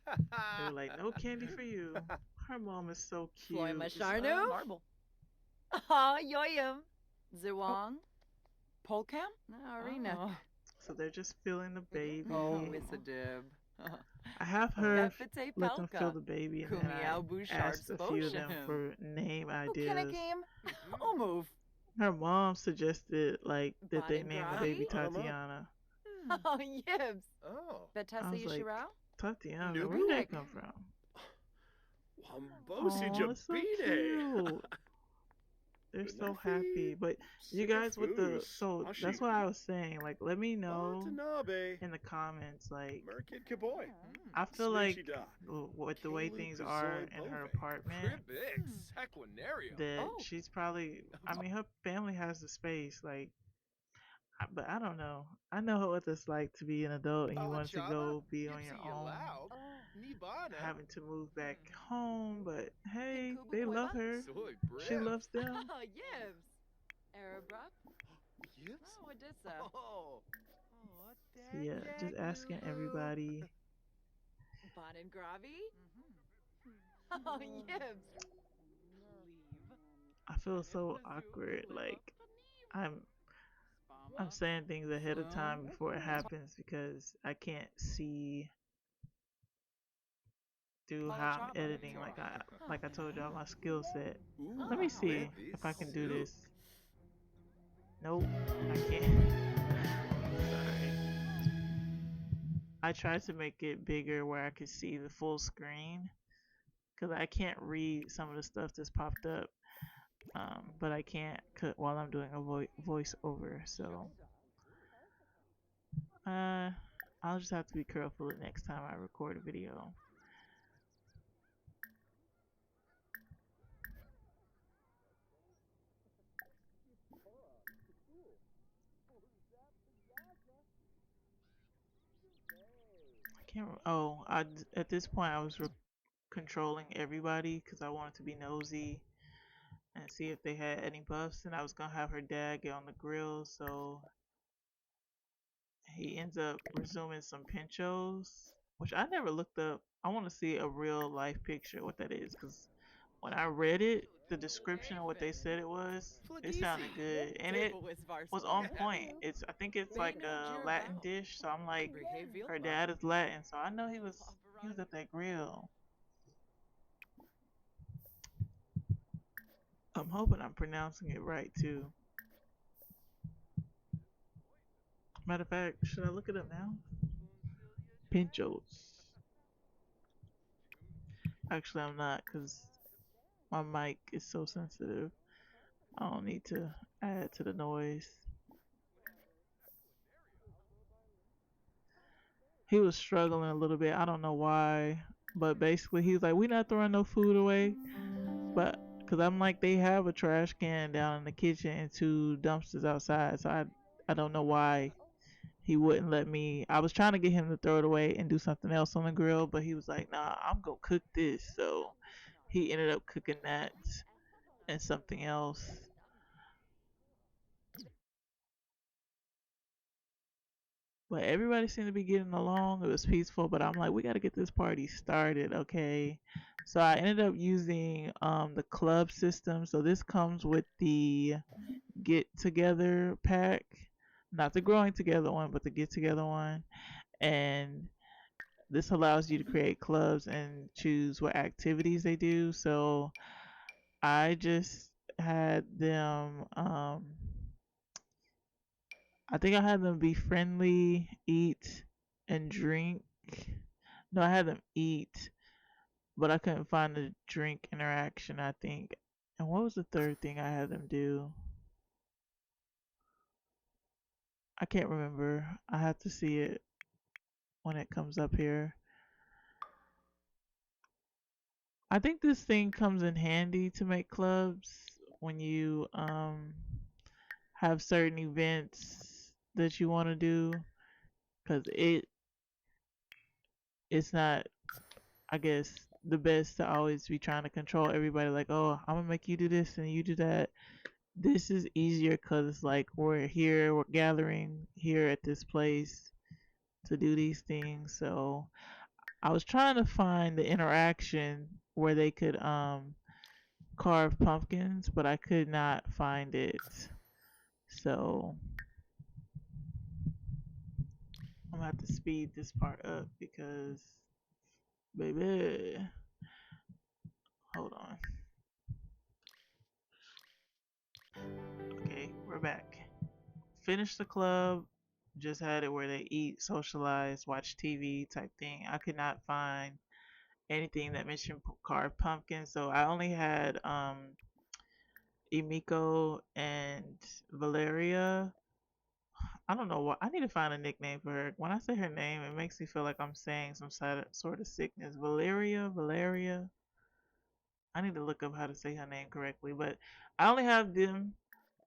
They were like, no candy for you. Her mom is so cute. Floy Masharnu? Marble. Yoyum. Ziwang. Polkam? Arena. So they're just feeling the baby. Miss a dib. I have her Fete let them Pelka. feel the baby, and then I Kumiao Bouchard asked a few of them Spotion. for name Ukena ideas. game. Move. Her mom suggested like that they name the baby Gravi? Tatiana. Oh, yibs. Oh. I Betessa was like, Yishirao? Tatiana, Nubu? where did that come from? Wambosi Oh, it's so Jabine. cute. They're so happy. But you guys with the that's what I was saying. Like, let me know Watanabe. in the comments. Like, Merkid Kaboy. I feel like Snitchy-da. with the way Kalu things are in her Kazoi apartment, Cribix. Sequinario. that she's probably. I mean, her family has the space. Like, but I don't know. I know what it's like to be an adult and you want to go be on your own, having to move back home. But hey, they love her. She loves them. Yibs. Arabrup? Yips? Oh, Odessa. Oh. So yeah, just asking everybody. Bon and Gravy? Oh, Yibs. I feel so awkward. Like I'm I'm saying things ahead of time before it happens because I can't see through how I'm editing. Like I told y'all, my skill set. Let me see if I can do this. Nope, I can't. Sorry. I tried to make it bigger where I could see the full screen because I can't read some of the stuff that's popped up. But I can't cut while I'm doing a voiceover. So I'll just have to be careful the next time I record a video. I can't. Oh, at this point I was controlling everybody because I wanted to be nosy and see if they had any buffs, and I was gonna have her dad get on the grill, so he ends up resuming some pinchos, which I never looked up. I want to see a real life picture what that is, because when I read it, the description of what they said it sounded good, and it was on point. I think it's like a Latin dish, so I'm like, her dad is Latin, so I know he was at that grill. I'm hoping I'm pronouncing it right too. Matter of fact, should I look it up now? Pinchos. Actually, I'm not because my mic is so sensitive. I don't need to add to the noise. He was struggling a little bit. I don't know why, but basically he was like, "We not throwing no food away," but because I'm like, they have a trash can down in the kitchen and two dumpsters outside, so I don't know why he wouldn't let me. I was trying to get him to throw it away and do something else on the grill, but he was like, "Nah, I'm gonna cook this." So he ended up cooking that and something else. But everybody seemed to be getting along. It was peaceful, but I'm like, we got to get this party started, okay? So I ended up using the club system. So this comes with the get together pack, not the growing together one, but the get together one. And this allows you to create clubs and choose what activities they do. So I just had them I think I had them be friendly, eat, and drink. No, I had them eat, but I couldn't find the drink interaction, I think. And what was the third thing I had them do? I can't remember. I have to see it when it comes up here. I think this thing comes in handy to make clubs when you have certain events that you want to do, because it's not, I guess, the best to always be trying to control everybody. Like, oh, I'm gonna make you do this and you do that. This is easier because it's like we're gathering here at this place to do these things. So I was trying to find the interaction where they could carve pumpkins, but I could not find it. So I'm gonna have to speed this part up because, baby, hold on. Okay, we're back. Finished the club, just had it where they eat, socialize, watch TV type thing. I could not find anything that mentioned carved pumpkin, so I only had Emiko and Valeria. I don't know what I need to find a nickname for her. When I say her name, it makes me feel like I'm saying some sort of sickness. Valeria. I need to look up how to say her name correctly, but I only have them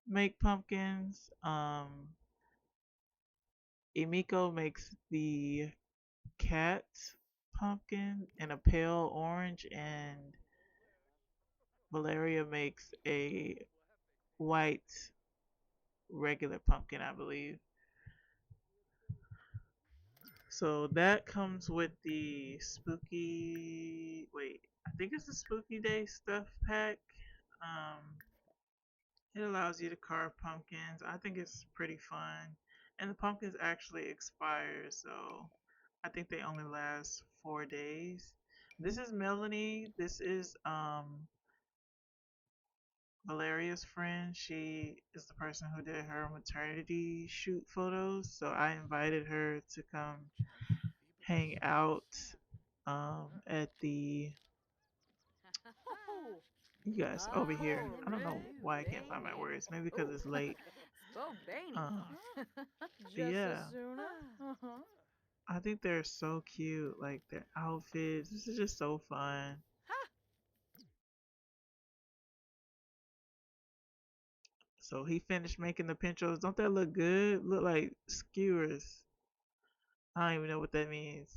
make pumpkins. Emiko makes the cat pumpkin in a pale orange, and Valeria makes a white regular pumpkin, I believe. So that comes with the spooky. Wait, I think it's the spooky day stuff pack. Um, it allows you to carve pumpkins. I think it's pretty fun, and the pumpkins actually expire, so I think they only last 4 days. This is Melanie. This is Valeria's friend. She is the person who did her maternity shoot photos. So I invited her to come hang out at the you guys over here. I don't know why I can't find my words. Maybe because it's late. Spobani. Uh, but Just as yeah, soon. I think they're so cute. Like their outfits. This is just so fun. So he finished making the pinchos. Don't that look good? Look like skewers. I don't even know what that means.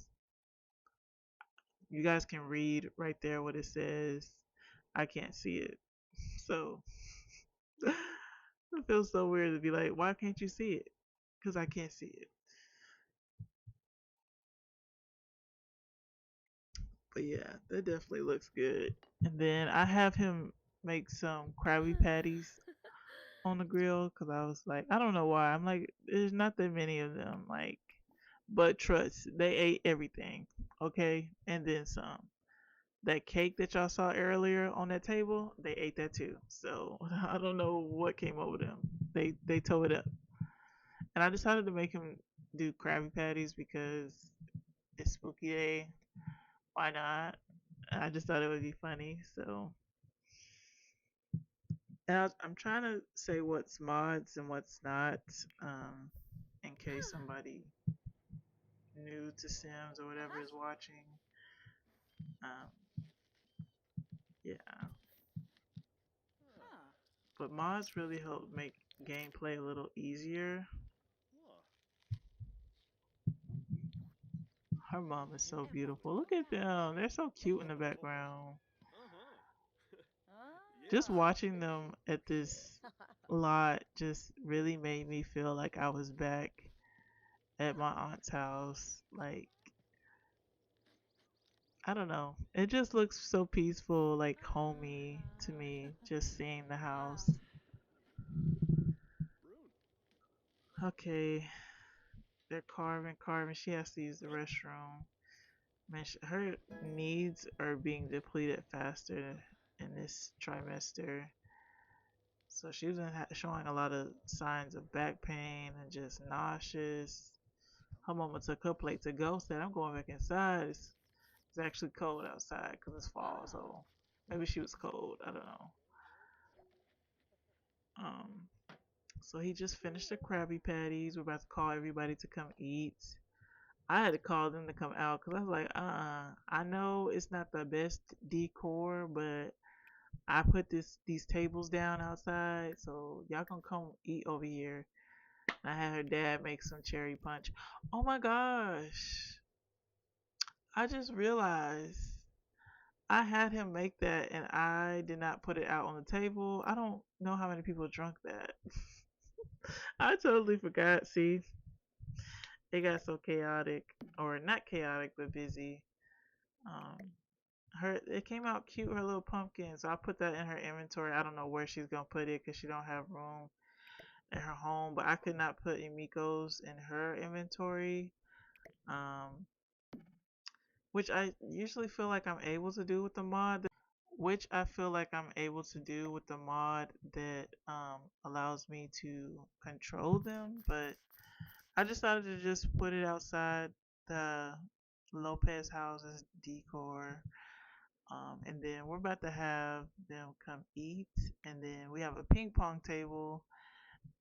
You guys can read right there what it says. I can't see it. So it feels so weird to be like, why can't you see it? Because I can't see it. But yeah, that definitely looks good. And then I have him make some Krabby Patties on the grill because I was like, I don't know why. I'm like, there's not that many of them. Like, but trust, they ate everything. Okay. And then some. That cake that y'all saw earlier on that table, they ate that too. So I don't know what came over them. They tore it up. And I decided to make him do Krabby Patties because it's spooky day. Why not? I just thought it would be funny. So and I'm trying to say what's mods and what's not, um, in case somebody new to Sims or whatever is watching. Um, yeah, but mods really help make gameplay a little easier. Her mom is so beautiful. Look at them. They're so cute in the background. Just watching them at this lot just really made me feel like I was back at my aunt's house. Like, I don't know. It just looks so peaceful, like homey to me, just seeing the house. Okay, they're carving, carving. She has to use the restroom. Man, her needs are being depleted faster in this trimester. So she's been showing a lot of signs of back pain and just nauseous. Her mama took her plate to go, said, I'm going back inside. It's actually cold outside because it's fall, so maybe she was cold. I don't know. Um, so he just finished the Krabby Patties. We're about to call everybody to come eat. I had to call them to come out because I was like, I know it's not the best decor, but I put these tables down outside, so y'all can come eat over here. And I had her dad make some cherry punch. Oh my gosh. I just realized I had him make that and I did not put it out on the table. I don't know how many people drunk that. I totally forgot. See, it got so chaotic, or not chaotic, but busy. Um, her it came out cute. Her little pumpkin, so I put that in her inventory. I don't know where she's gonna put it because she don't have room in her home. But I could not put Emiko's in her inventory. Um, which I usually feel like I'm able to do with the mod. Which I feel like I'm able to do with the mod that allows me to control them, but I decided to just put it outside the Lopez house's decor. And then we're about to have them come eat, and then we have a ping pong table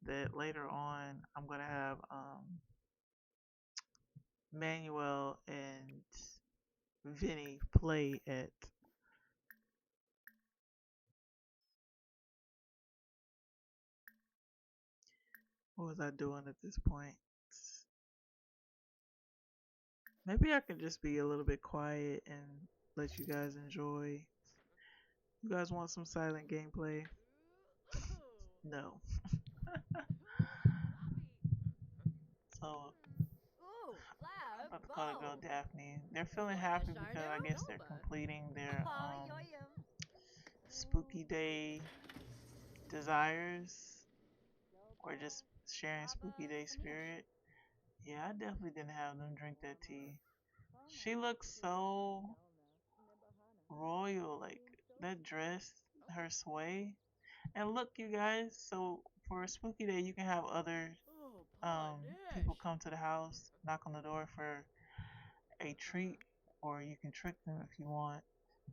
that later on I'm gonna have Manuel and Vinny play at. What was I doing at this point? Maybe I can just be a little bit quiet and let you guys enjoy. You guys want some silent gameplay? No. So Let's call the girl Daphne. They're feeling happy because I guess they're completing their spooky day desires or just sharing spooky day spirit. Yeah, I definitely didn't have them drink that tea. She looks so royal, like that dress, her sway. And look, you guys, so for a spooky day, you can have other people come to the house, knock on the door for a treat, or you can trick them if you want.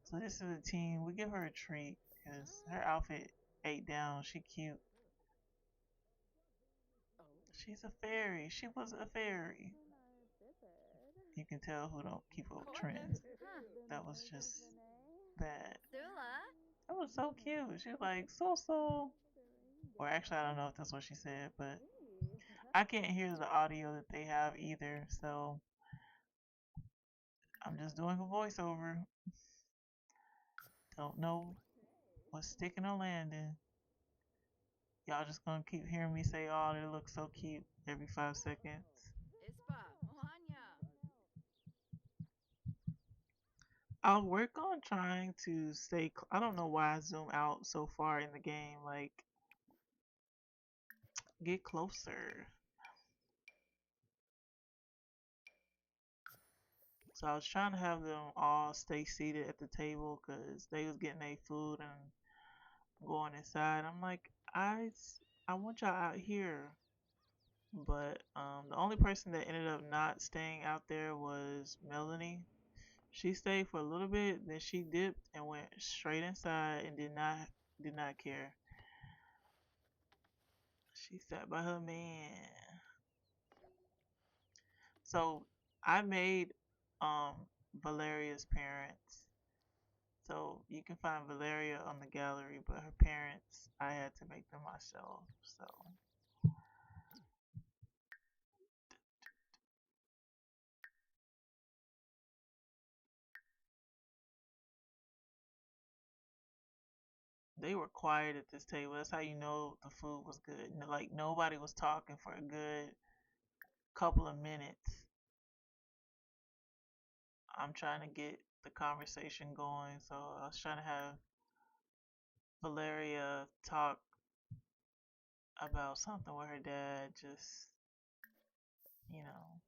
So this is a team. We give her a treat because her outfit ate down. She cute. She's a fairy. She was a fairy. You can tell who don't keep up with trends. That was just bad. That was so cute. She was like so. Or actually, I don't know if that's what she said, but I can't hear the audio that they have either. So I'm just doing a voiceover. Don't know what's sticking or landing. Y'all just gonna keep hearing me say, "Oh, they look so cute" every 5 seconds. I'll work on trying to stay. I don't know why I zoom out so far in the game. Like, get closer. So I was trying to have them all stay seated at the table because they was getting their food and going inside. I'm like, I want y'all out here. But the only person that ended up not staying out there was Melanie. She stayed for a little bit, then she dipped and went straight inside and did not care. She sat by her man. So I made um Valeria's parents. So you can find Valeria on the gallery, but her parents I had to make them myself. So they were quiet at this table. That's how you know the food was good. Like nobody was talking for a good couple of minutes. I'm trying to get the conversation going, so I was trying to have Valeria talk about something with her dad. Just, you know,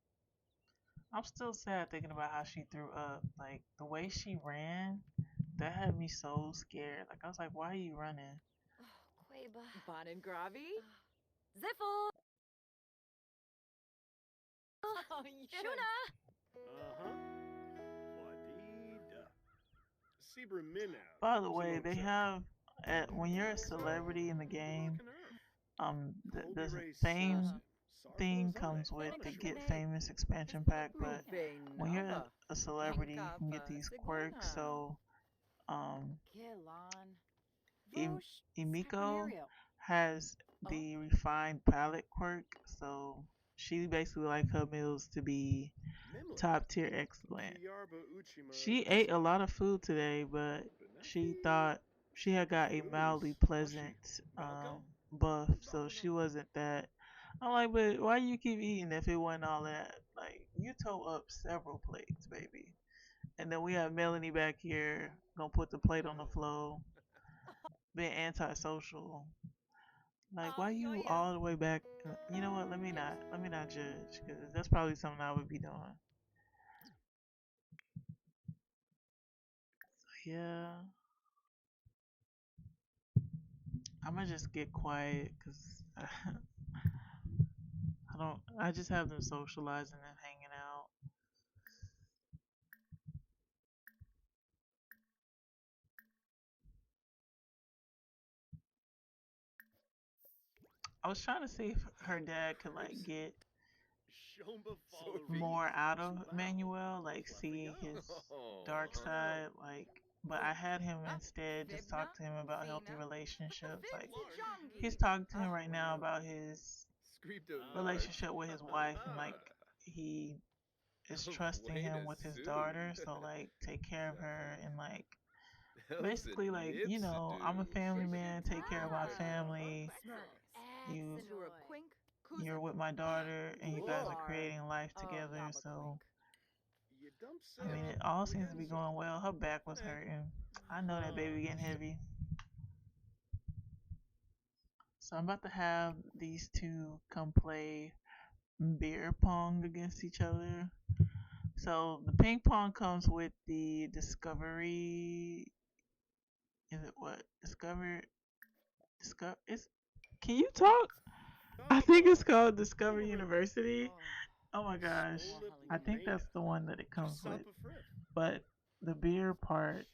I'm still sad thinking about how she threw up. Like the way she ran, that had me so scared. Like I was like, why are you running? Uh-huh. Wadida. Sibra Minnow. By the way, they have when you're a celebrity in the game, the fame thing comes with the Get Famous expansion pack, but when you're a celebrity, you can get these quirks. So, um, Imiko has the refined palate quirk, so she basically like her meals to be Mimli. top tier excellent. Yarba Uchima. She ate a lot of food today, but she thought she had got a mildly pleasant buff, so she wasn't that. I'm like, but why you keep eating if it wasn't all that? Like, you tore up several plates, baby. And then we have Melanie back here gonna put the plate on the floor, being antisocial. Like, why you all the way back? You know what? Let me not judge, because that's probably something I would be doing. Yeah, I'm gonna just get quiet because I don't. I just have them socializing and hanging out. I was trying to see if her dad could like get Shomba more out of Manuel, like see his dark side, like. But I had him instead just talk to him about healthy relationships. Like he's talking to him right now about his relationship with his wife, and like he is trusting him with his daughter. So like take care of her and like basically like I'm a family man, take care of my family. You you're with my daughter and you guys are creating life together, so You dump I mean, so it all seems to be Lienzo. going well. Her back was hurting. I know that baby getting heavy. So I'm about to have these two come play beer pong against each other. So the ping pong comes with the Discovery. Is it what? Discover. Discover. It's. Can you talk? I think it's Taba. called Discover Timarip. University. Oh my gosh. Stolip I think Lamena. that's the one that it comes Just with. stop a friff. But the beer part,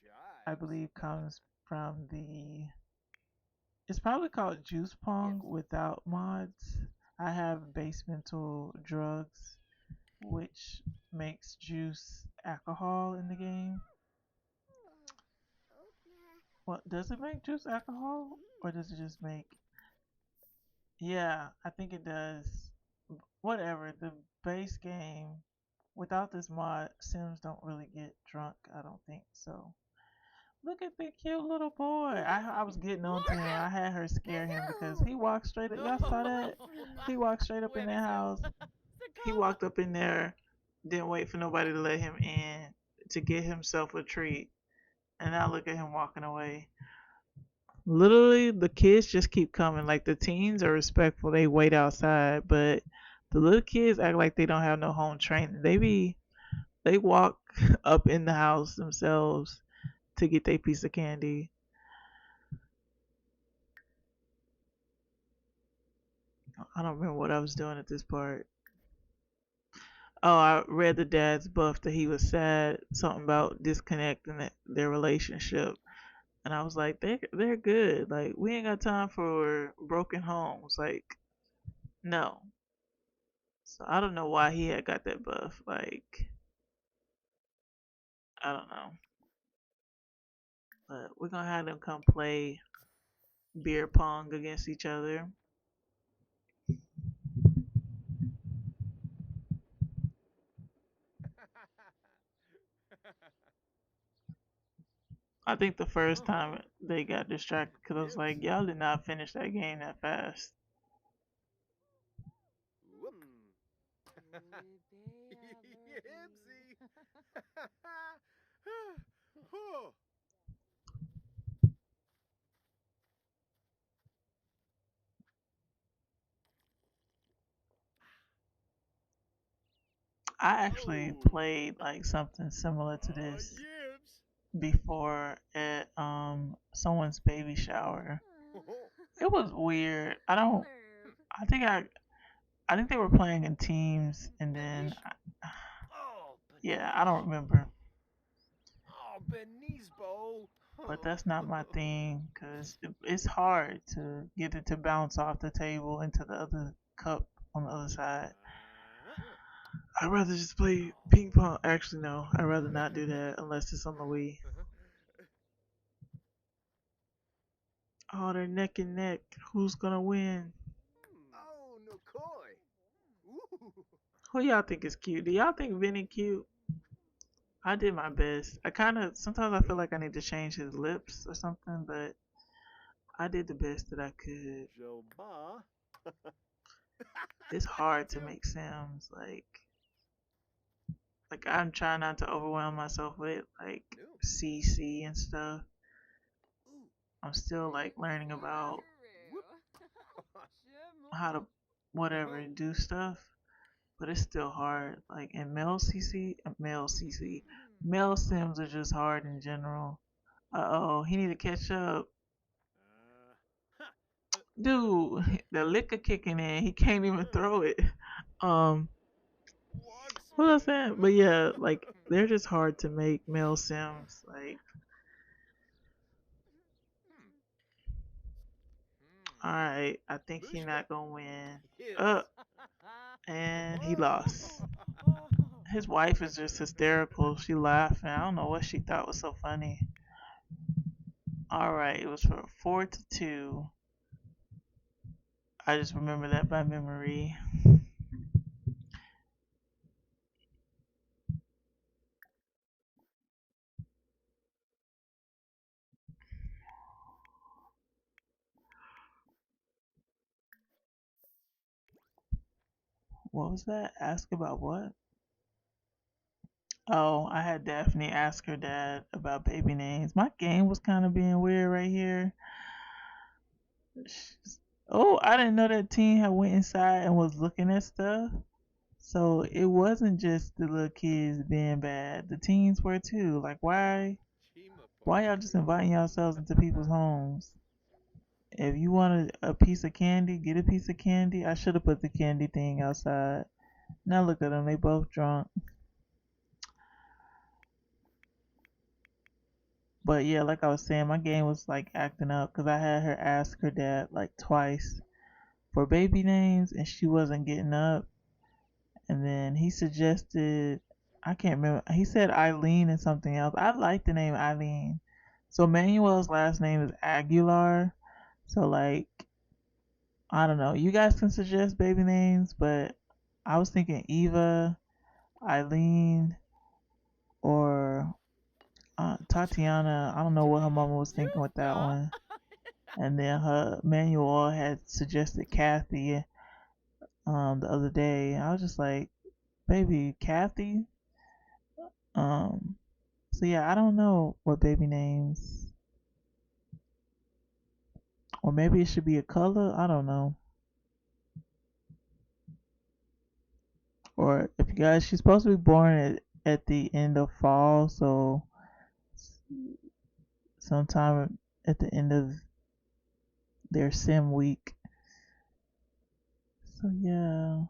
I Chives. believe, comes from the. It's probably called Juice Pong Yips. without mods. I have Basemental Drugs, which makes juice alcohol in the game. What does it make juice alcohol, or does it just make? Yeah, I think it does. Whatever. The base game, without this mod, Sims don't really get drunk. I don't think so. Look at the cute little boy. I was getting on to him. I had her scare him because he walked straight up. Y'all saw that? He walked straight up in Webby that Sims. house. He Sakama. walked up in there, didn't wait for nobody to let him in to get himself a treat. And now look at him walking away. Literally, the kids just keep coming. Like the teens are respectful; they wait outside, but the little kids act like they don't have no home training. They walk up in the house themselves to get their piece of candy. I don't remember what I was doing at this part. Oh, I read the dad's buff that he was sad, something about disconnecting their relationship, and I was like, they're good. Like we ain't got time for broken homes. Like no. So I don't know why he had got that buff. Like I don't know, but we're gonna have them come play beer pong against each other. I think the first time they got distracted because I was Yips. like, y'all did not finish that game that fast. Whoop. Yipsy. Yipsy. Oh. I actually Oh. played like something similar to this Yips. before at someone's baby shower. It was weird. I don't. I think I think they were playing in teams, and then Benish. Oh, yeah, I don't Benish. remember. Oh, Benisbo. But that's not my thing because it's hard to get it to bounce off the table into the other cup on the other side. I'd rather just play ping pong. Actually, no, I'd rather not do that unless it's on the Wii. Oh, they're neck and neck. Who's gonna win? Oh, no koi. Ooh. Who y'all think is cute? Do y'all think Vinny cute? I did my best. I kind of sometimes I feel like I need to change his lips or something, but I did the best that I could. Joba. It's hard to Two. make Sims like I'm trying not to overwhelm myself with like No. CC and stuff. Ooh. I'm still like learning about Whoop. how to whatever do stuff, but it's still hard. Like in male Sims are just hard in general. Uh oh, he need to catch up. Ha. Dude, the liquor kicking in. He can't even throw it. Um, Wogs. what was I saying? But yeah, like they're just hard to make male Sims. Like, all right, I think he's Bushka. not gonna win. Hips. Uh, and he lost. Oh. His wife is just hysterical. She laughing. I don't know what she thought was so funny. All right, it was for 4-2. I just remember that by memory. What was that? Ask about what? Oh, I had Daphne ask her dad about baby names. My game was kind of being weird right here. Oh, I didn't know that teen had went inside and was looking at stuff. So it wasn't just the little kids being bad. The teens were too. Like Chima why y'all just inviting yourselves into people's homes? If you wanted a piece of candy, get a piece of candy. I should have put the candy thing outside. Now look at them, they both drunk. But yeah, like I was saying, my game was like acting up because I had her ask her dad like twice for baby names and she wasn't getting up. And then he suggested, I can't remember, he said Eileen and something else. I like the name Eileen. So Manuel's last name is Aguilar. So like, I don't know. You guys can suggest baby names, but I was thinking Eva, Eileen, or Tatiana. I don't know what her mama was thinking with that Yuka! one. And then her Manuel had suggested Kathy the other day. I was just like, baby, Kathy? Um, so yeah, I don't know what baby names, or maybe it should be a color. I don't know. Or if you guys, she's supposed to be born at the end of fall, so sometime at the end of their sim week. So yeah.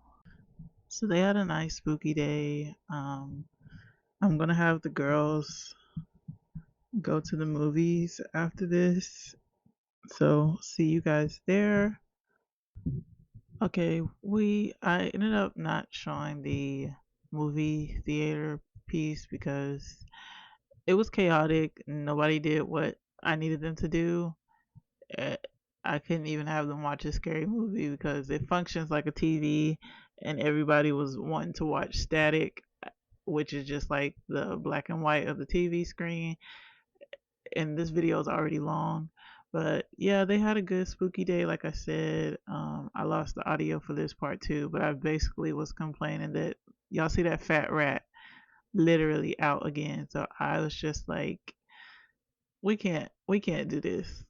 So they had a nice spooky day. I'm gonna have the girls go to the movies after this. So see you guys there. Okay, I ended up not showing the movie theater piece because it was chaotic. Nobody did what I needed them to do. Eh, I couldn't even have them watch a scary movie because it functions like a TV, and everybody was wanting to watch static, which is just like the black and white of the TV screen. And this video is already long. But yeah, they had a good spooky day, like I said. I lost the audio for this part too, but I basically was complaining that y'all see that fat rat literally out again. So I was just like, we can't do this.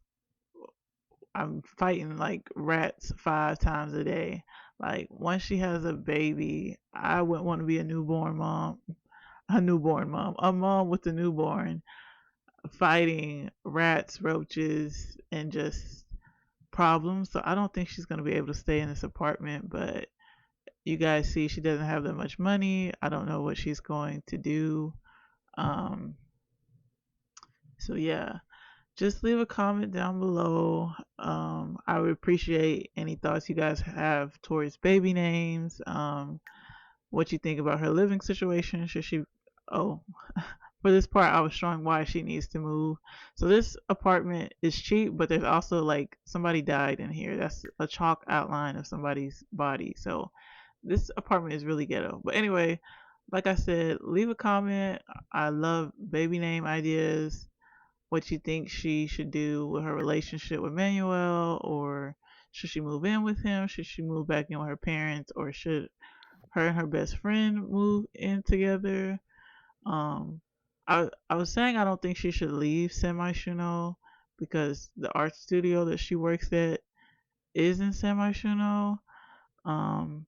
I'm fighting like rats 5 times a day. Like once she has a baby, I wouldn't want to be a mom with a newborn fighting rats, roaches, and just problems. So I don't think she's going to be able to stay in this apartment. But you guys see, she doesn't have that much money. I don't know what she's going to do. Um, so yeah, just leave a comment down below. I would appreciate any thoughts you guys have towards baby names. What you think about her living situation. Should she? Oh, for this part, I was showing why she needs to move. So this apartment is cheap, but there's also like somebody died in here. That's a chalk outline of somebody's body. So this apartment is really ghetto. But anyway, like I said, leave a comment. I love baby name ideas. What you think she should do with her relationship with Manuel, or should she move in with him? Should she move back in with her parents, or should her and her best friend move in together? Um, I was saying I don't think she should leave Semi Shuno because the art studio that she works at is in Semi Shuno. Um,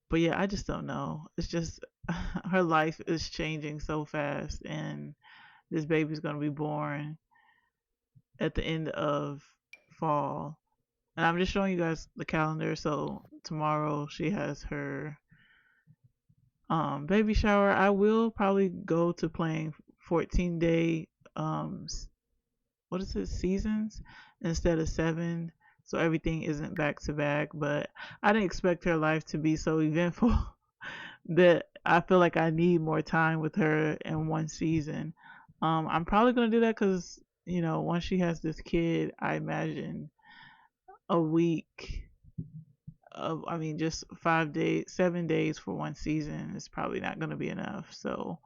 but yeah, I just don't know. It's just her life is changing so fast, and this baby's gonna be born at the end of fall. And I'm just showing you guys the calendar. So tomorrow she has her baby shower. I will probably go to playing 14-day um what is it, seasons instead of 7, so everything isn't back to back. But I didn't expect her life to be so eventful that I feel like I need more time with her in one season. I'm probably gonna do that because once she has this kid, I imagine a week of, I mean, just 5 days, 7 days for one season is probably not gonna be enough. So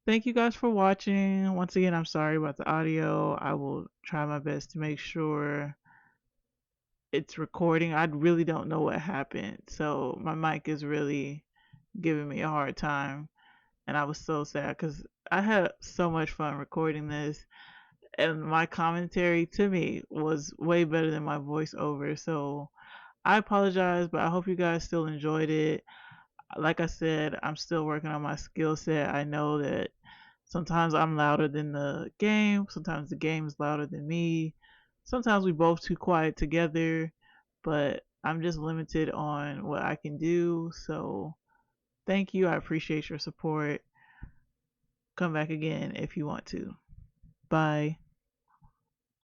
thank you guys for watching. Once again, I'm sorry about the audio. I will try my best to make sure it's recording. I really don't know what happened. So my mic is really giving me a hard time. and I was so sad because I had so much fun recording this, and my commentary to me was way better than my voiceover. So I apologize, but I hope you guys still enjoyed it. Like I said, I'm still working on my skill set. I know that sometimes I'm louder than the game, sometimes the game is louder than me. Sometimes we both too quiet together, but I'm just limited on what I can do. So thank you. I appreciate your support. Come back again if you want to. Bye.